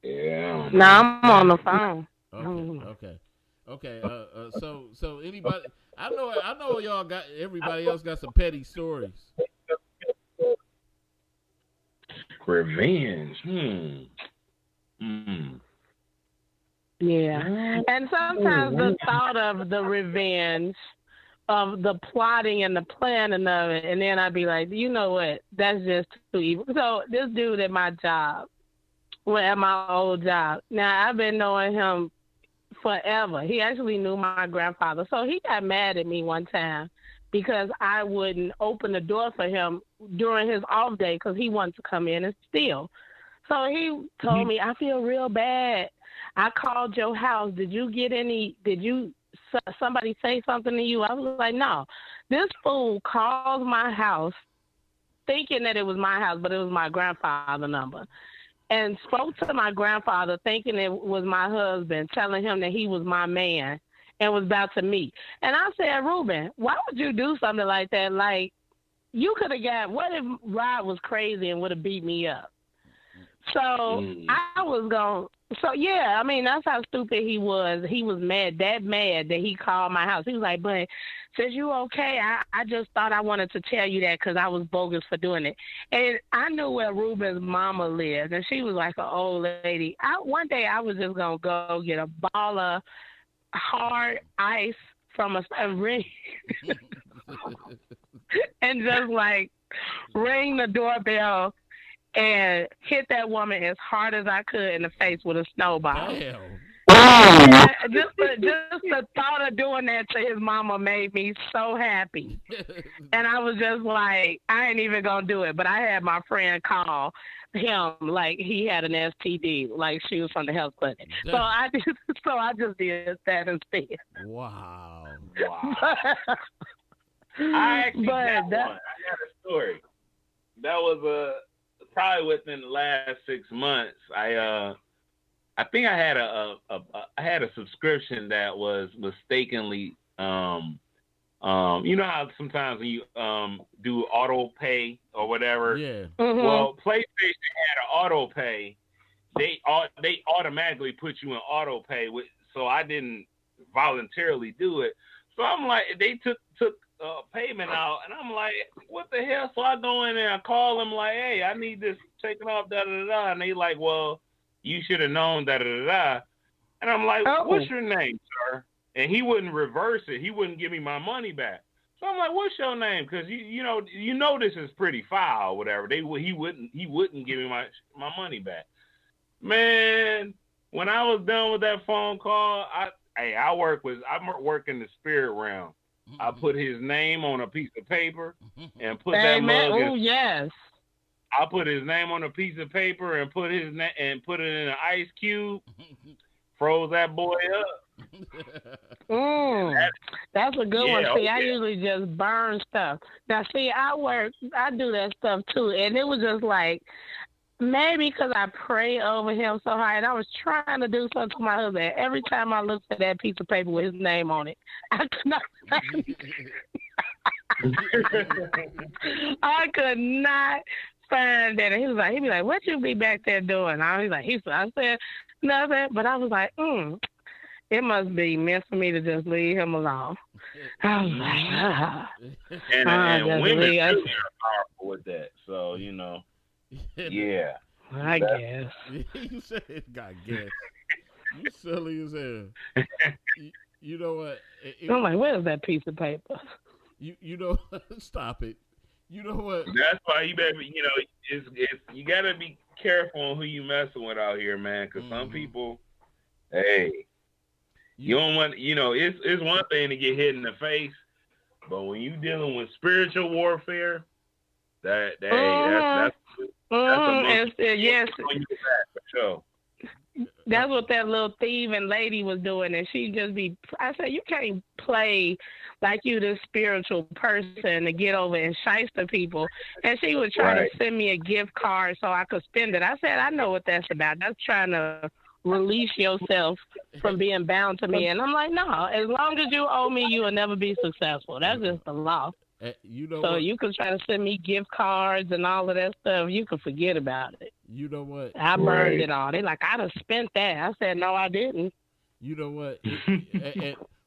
S3: Yeah.
S5: No, I'm on the phone.
S2: Okay. So anybody? I know y'all got. Everybody else got some petty stories.
S3: Revenge.
S5: Yeah, and sometimes the thought of the revenge, of the plotting and the planning of it, and then I'd be like, you know what? That's just too evil. So this dude at my job, at my old job, now I've been knowing him forever. He actually knew my grandfather. So he got mad at me one time because I wouldn't open the door for him during his off day because he wanted to come in and steal. So he told me, I feel real bad. I called your house. Did somebody say something to you? I was like, no. This fool called my house thinking that it was my house, but it was my grandfather's number, and spoke to my grandfather thinking it was my husband, telling him that he was my man and was about to meet. And I said, Ruben, why would you do something like that? Like, you could have what if Rod was crazy and would have beat me up? So I was going, so yeah, I mean, that's how stupid he was. He was mad that he called my house. He was like, but says you okay? I just thought I wanted to tell you that because I was bogus for doing it. And I knew where Ruben's mama lived, and she was like an old lady. One day I was just going to go get a ball of hard ice from a ring and just like ring the doorbell and hit that woman as hard as I could in the face with a snowball.
S2: Damn.
S5: Just the thought of doing that to his mama made me so happy. And I was just like, I ain't even gonna do it. But I had my friend call him like he had an STD, like she was from the health clinic.
S2: Damn.
S5: So I just did that instead.
S2: Wow.
S3: I actually got a story. That was probably within the last 6 months. I think I had a subscription that was mistakenly you know how sometimes when you do auto pay or whatever.
S2: Yeah.
S5: Mm-hmm.
S3: Well, PlayStation had an auto pay. They automatically put you in auto pay so I didn't voluntarily do it. So I'm like, they took payment out, and I'm like, what the hell? So I go in there, I call them like, hey, I need this taken off, da da da, and they like, well, you should have known, da da da da, and I'm like, what's your name, sir? And he wouldn't reverse it. He wouldn't give me my money back. So I'm like, what's your name? Because you know this is pretty foul, or whatever. He wouldn't give me my money back. Man, when I was done with that phone call, I work in the spirit realm. I put his name on a piece of paper and put that mug.
S5: Oh yes.
S3: I put his name on a piece of paper and put it in an ice cube. Froze that boy up.
S5: That's a good one. See, I
S3: yeah.
S5: usually just burn stuff. Now, see, I do that stuff too, and it was just like maybe because I pray over him so hard, and I was trying to do something to my husband. Every time I looked at that piece of paper with his name on it, I could not. I could not find that. And he'd be like, "What you be back there doing?" I said nothing, but I was like, it must be meant for me to just leave him alone. I was like,
S3: and women really are powerful with that. So, yeah.
S5: I guess.
S2: You said it got gas. You silly as hell. You know what?
S5: I'm like, where's that piece of paper?
S2: You know, stop it. You know what?
S3: That's why you better, you gotta be careful on who you messing with out here, man. Because some people, hey. You don't want, it's one thing to get hit in the face, but when you dealing with spiritual warfare, that's yes. On your back, for sure.
S5: That's what that little thieving lady was doing, and I said, you can't play like you this spiritual person to get over and shyster people. And she would try to send me a gift card so I could spend it. I said, I know what that's about. That's trying to release yourself from being bound to me. And I'm like, no, as long as you owe me, you will never be successful. That's just the law. You can try to send me gift cards and all of that stuff. You can forget about it.
S2: You know what?
S5: I burned it all. They like, I'd have spent that. I said, no, I didn't.
S2: You know what?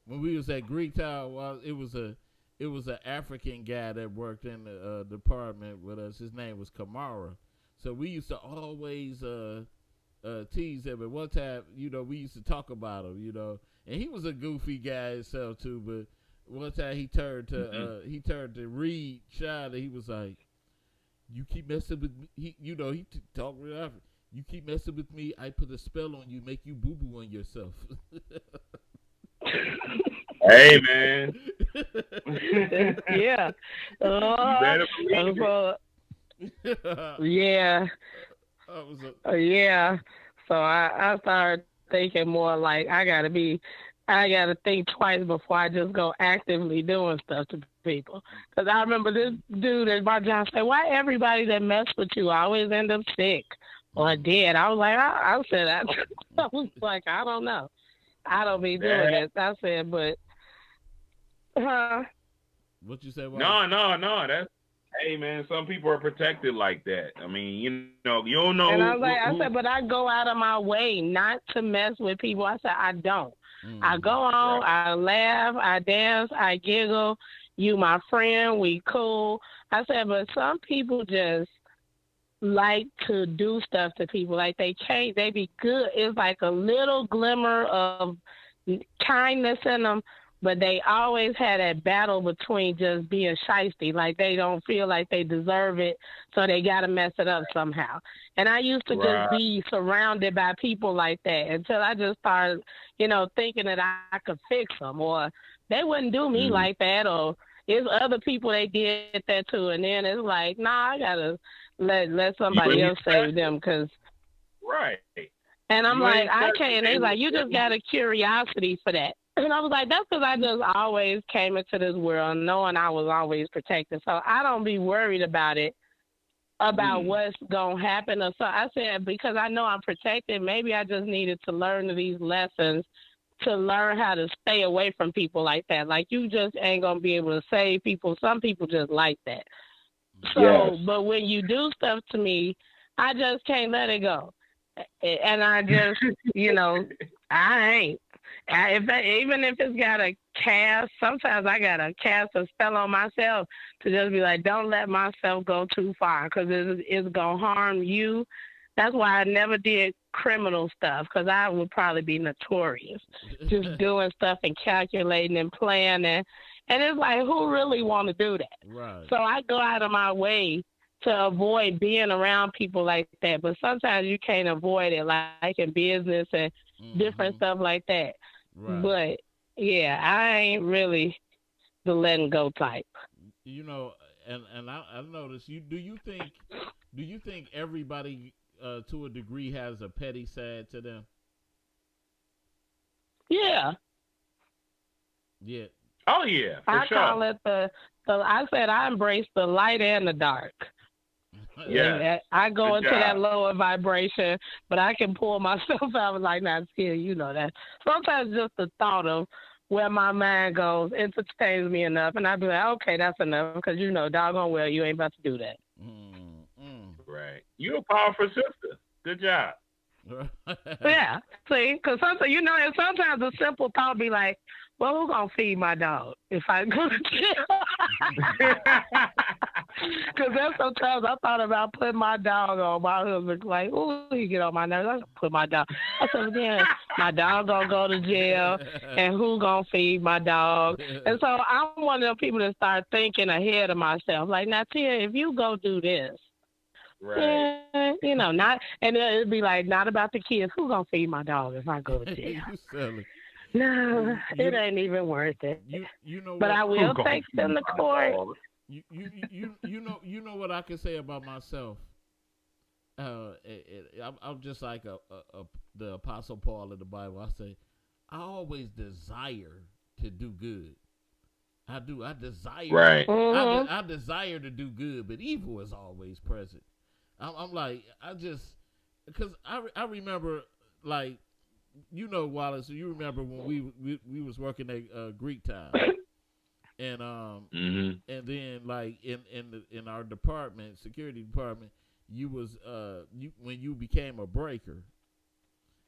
S2: When we was at Greektown, it was an African guy that worked in the department with us. His name was Kamara. So we used to always tease him. And one time, we used to talk about him, and he was a goofy guy himself too. But one time he turned to Reed Shine, and he was like, "You keep messing with me." He talked real African. You keep messing with me, I put a spell on you, make you boo boo on yourself.
S3: Hey man.
S5: Yeah. Yeah. Yeah. So I started thinking more like I gotta think twice before I just go actively doing stuff to people. Because I remember this dude at my job said, "Why everybody that mess with you always end up sick or dead?" I was like, I said, I was like, I don't know. I don't be doing this. I said, but,
S2: What you say?
S3: No. Hey man, some people are protected like that. I mean, you don't know.
S5: And I was like, I said, but I go out of my way not to mess with people. I said, I don't. I go on, I laugh, I dance, I giggle. You my friend, we cool. I said, but some people just like to do stuff to people. Like they be good. It's like a little glimmer of kindness in them, but they always had that battle between just being shysty. Like they don't feel like they deserve it, so they got to mess it up somehow. And I used to just be surrounded by people like that until I just started, thinking that I could fix them, or they wouldn't do me like that, or it's other people they did that to. And then it's like, nah, I got to let somebody else save them, because.
S3: Right.
S5: And I'm like, I can't. And they like, you just got a curiosity for that. And I was like, that's because I just always came into this world knowing I was always protected. So I don't be worried about it, about what's going to happen. Or so I said, because I know I'm protected, maybe I just needed to learn these lessons to learn how to stay away from people like that. Like, you just ain't going to be able to save people. Some people just like that. So, But when you do stuff to me, I just can't let it go. And I just, I ain't. Even if it's got a cast, sometimes I got to cast a spell on myself to just be like, don't let myself go too far, because it's going to harm you. That's why I never did criminal stuff, because I would probably be notorious just doing stuff and calculating and planning. And it's like, who really want to do that?
S2: Right.
S5: So I go out of my way to avoid being around people like that. But sometimes you can't avoid it, like in business and different stuff like that.
S2: Right.
S5: But, yeah, I ain't really the letting go type.
S2: You know, and I noticed do you think everybody to a degree has a petty side to them?
S5: Yeah.
S2: Yeah.
S3: Oh yeah.
S5: I
S3: sure.
S5: call it I said I embrace the light and the dark.
S3: Yeah.
S5: I go
S3: Good
S5: into
S3: job.
S5: that lower vibration, but I can pull myself out like, not still, you know that. Sometimes just the thought of where my mind goes entertains me enough, and I'd be like, okay, that's enough, because you know, doggone well, you ain't about to do that.
S3: Right. You're a powerful sister. Good job.
S5: Yeah. See, because sometimes, you know, and sometimes the simple thought be like, well, who's going to feed my dog if I go to jail? Because then sometimes I thought about putting my dog on. My husband's like, ooh, you get on my nerves. I put my dog. I said, then my dog going to go to jail, and who going to feed my dog? And so I'm one of them people that start thinking ahead of myself. Like, now, Tia, if you go do this,
S3: Right.
S5: yeah, you know, not, and it'd be like, not about the kids. Who going to feed my dog if I go to jail?
S2: You silly.
S5: No, it ain't even worth it.
S2: You know
S5: but
S2: what?
S5: I will take them to court.
S2: You know what I can say about myself. I'm just like the Apostle Paul in the Bible. I say, I always desire to do good. I do. I desire.
S3: Right.
S2: I desire to do good, but evil is always present. I'm like, because I remember, like, you know, Wallace, you remember when we was working at Greek Town, and and then like in our department, security department, you was when you became a breaker,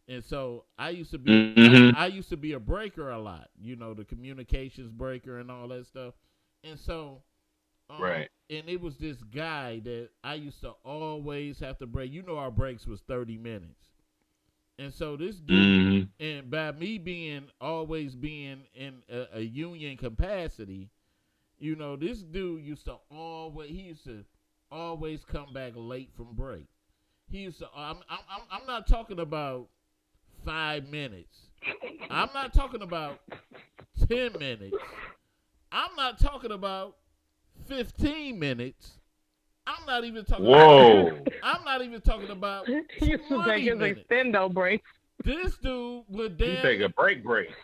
S2: and so I used to be I used to be a breaker a lot, you know, the communications breaker and all that stuff, and so
S3: right.
S2: And it was this guy that I used to always have to break. You know, our breaks was 30 minutes. And so this dude, and by me always being in a union capacity, you know, this dude used to always come back late from break. He used to. I'm not talking about 5 minutes. I'm not talking about 10 minutes. I'm not talking about 15 minutes. I'm not even talking.
S3: Whoa!
S2: I'm not even talking about.
S5: He used to take his extendo break.
S2: This dude would
S3: take a break.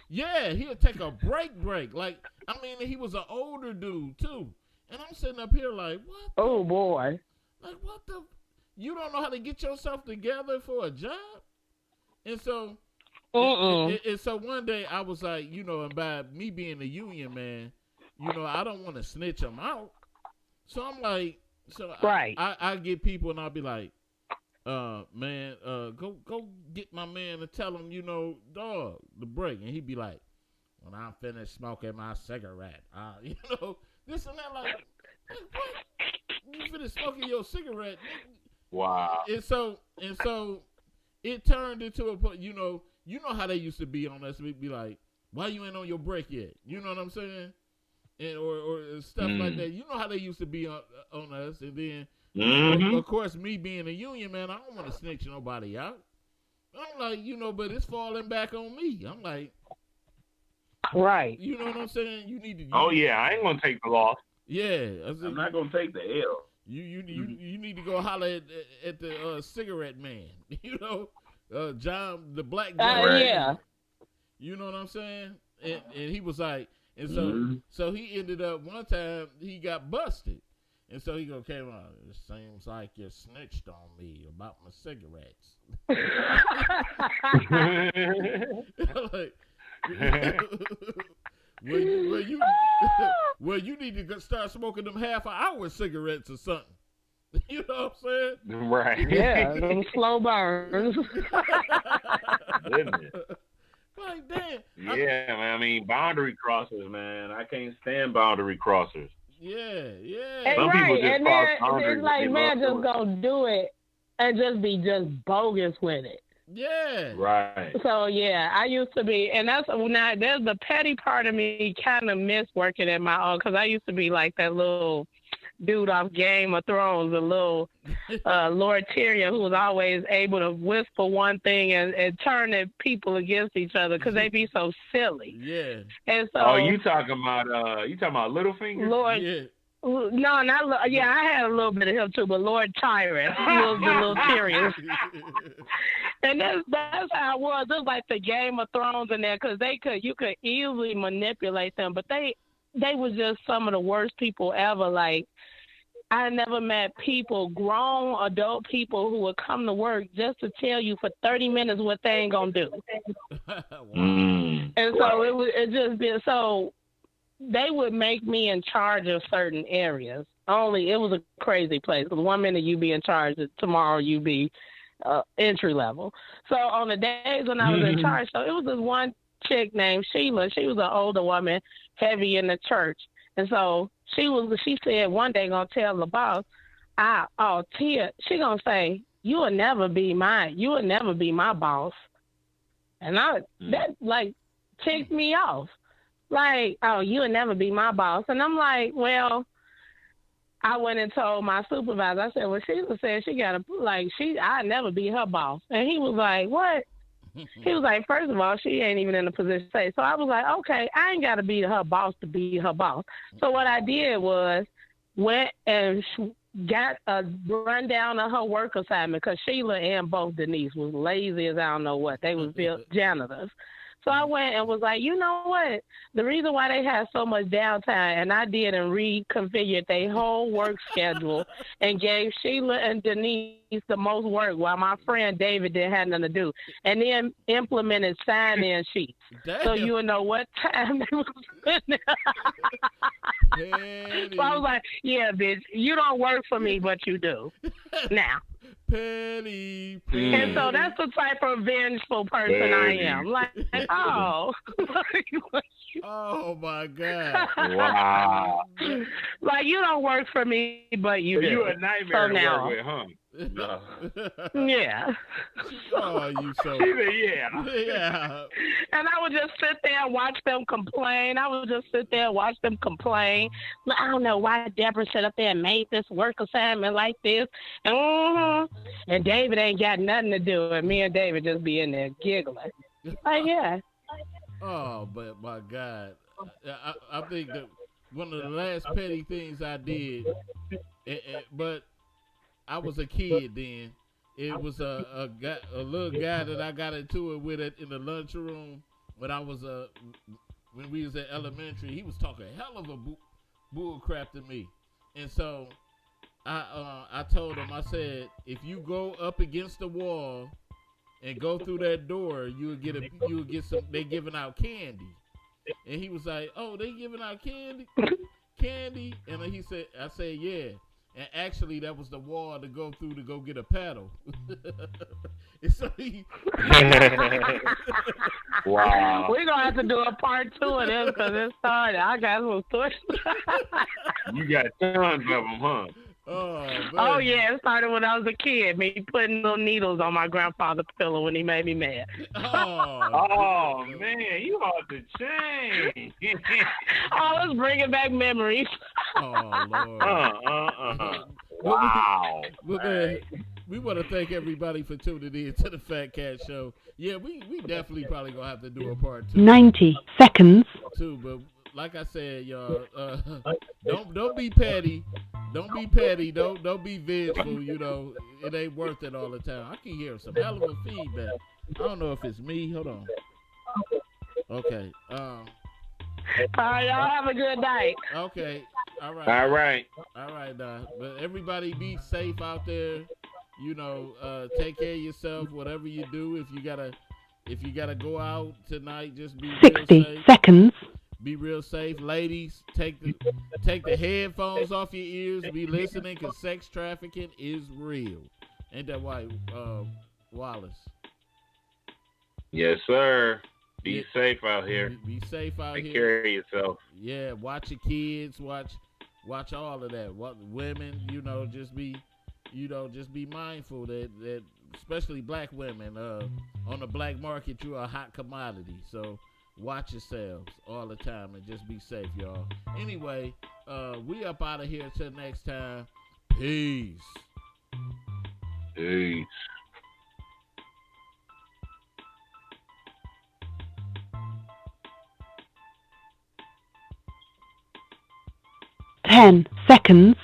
S2: Yeah, he'll take a break. Like, I mean, he was an older dude too, and I'm sitting up here like, what?
S5: Oh boy!
S2: Like, what the? You don't know how to get yourself together for a job, and so. And so one day I was like, you know, and by me being a union man, you know, I don't want to snitch him out, so I'm like. So
S5: right.
S2: I get people and I'll be like, man, go get my man and tell him, you know, dog, the break. And he'd be like, when I'm finished smoking my cigarette, you know, this and that, like what? You finished smoking your cigarette?
S3: Wow.
S2: And so it turned into a point, you know how they used to be on us. We'd be like, why you ain't on your break yet? You know what I'm saying? And or stuff like that. You know how they used to be on us, and then of course me being a union man, I don't want to snitch nobody out. I'm like, you know, but it's falling back on me. I'm like,
S5: right.
S2: You know what I'm saying? You need to.
S3: Oh yeah, I ain't gonna take the loss.
S2: Yeah,
S3: I'm not gonna take the L.
S2: You need to go holler at the cigarette man. You know, John, the black guy.
S5: Yeah.
S2: You know what I'm saying? And he was like. And so he ended up one time he got busted, and so he came out. It seems like you snitched on me about my cigarettes. Like, well, you need to go start smoking them half-hour cigarettes or something. You know what I'm saying?
S3: Right.
S5: Yeah, them slow burns.
S2: Like, damn.
S3: Yeah, man. I mean, boundary crossers, man. I can't stand boundary crossers.
S2: Yeah.
S3: Some people just cross boundaries.
S5: It's like, man, just go do it and just be just bogus with it.
S2: Yeah.
S3: Right.
S5: So yeah, I used to be, and that's now there's the petty part of me kind of miss working at my own because I used to be like that little dude off Game of Thrones, the little Lord Tyrion who was always able to whisper one thing and turn the people against each other because they be so silly.
S2: Yeah.
S5: And so,
S3: oh, you talking about Littlefinger?
S5: Lord.
S2: Yeah.
S5: No, not yeah. I had a little bit of him too, but Lord Tyrant was the little Tyrion, and that's how it was. It was like the Game of Thrones in there because you could easily manipulate them, but they was just some of the worst people ever. Like I never met people, grown adult people, who would come to work just to tell you for 30 minutes what they ain't gonna do.
S2: Wow.
S5: And so it just been so. They would make me in charge of certain areas. Only it was a crazy place. Because one minute you be in charge, tomorrow you be entry level. So on the days when I was in charge, so it was this one chick named Sheila. She was an older woman, heavy in the church, and so she said one day gonna tell the boss, Tia, she gonna say, you will never be my boss, and that like ticked me off. Like, oh, you would never be my boss. And I'm like, well, I went and told my supervisor. I said, well, Sheila said I'd never be her boss. And he was like, what? He was like, first of all, she ain't even in a position to say. So I was like, okay, I ain't got to be her boss to be her boss. So what I did was went and got a rundown of her work assignment because Sheila and both Denise was lazy as I don't know what. They was janitors. So I went and was like, you know what? The reason why they had so much downtime, and I did and reconfigured their whole work schedule and gave Sheila and Denise the most work while my friend David didn't have nothing to do. And then implemented sign-in sheets.
S2: Damn.
S5: So you would know what time they was spending. So I was like, yeah, bitch, you don't work for me, but you do. Now.
S2: Petty.
S5: And so that's the type of vengeful person I am. Like, oh.
S2: Oh, my God.
S3: Wow.
S5: Like, you don't work for me, but you do.
S3: You a nightmare to work with, huh?
S2: No.
S5: Yeah.
S2: Oh, you so.
S3: Yeah.
S2: Yeah.
S5: And I would just sit there and watch them complain. I don't know why Deborah sat up there and made this work assignment like this. And David ain't got nothing to do. And me and David just be in there giggling. Like, yeah.
S2: Oh, but my God. I think that one of the last petty things I did, but I was a kid then. It was a little guy that I got into it with in the lunchroom when I was when we was at elementary. He was talking hell of a bull crap to me, and so I told him, I said, if you go up against the wall and go through that door, you would get some. They giving out candy, and he was like, oh, they giving out candy, and I said, yeah. And actually, that was the wall to go through to go get a paddle. And so
S3: Wow.
S5: We're going to have to do a part 2 of this because it started. I got some stories.
S3: You got tons of them, huh?
S5: Oh, yeah. It started when I was a kid. Me putting little needles on my grandfather's pillow when he made me mad.
S3: Oh man, you ought to change.
S5: Let's bring it back memories.
S2: Oh, Lord.
S3: Wow.
S2: Well, man, we want to thank everybody for tuning in to the Fat Cat Show. Yeah, we definitely probably going to have to do a part 2.
S1: 90 seconds.
S2: But like I said, y'all, don't be petty. Don't be petty. Don't be vengeful. You know, it ain't worth it all the time. I can hear some hell of a feedback. I don't know if it's me. Hold on. Okay.
S5: All right, y'all have a good night.
S2: Okay. All right.
S3: All right.
S2: All right, but everybody be safe out there. You know, take care of yourself. Whatever you do, if you gotta go out tonight, just be real
S1: 60
S2: safe.
S1: seconds.
S2: Be real safe, ladies. Take the headphones off your ears. Be listening, cause sex trafficking is real. Ain't that right, Wallace?
S3: Yes, sir. Be safe out here.
S2: Be safe out here.
S3: Take care of yourself.
S2: Yeah, watch your kids. Watch all of that. What women, just be mindful that especially black women, on the black market, you're a hot commodity. So watch yourselves all the time and just be safe, y'all. Anyway, we up out of here till next time. Peace.
S3: Peace.
S1: Ten seconds.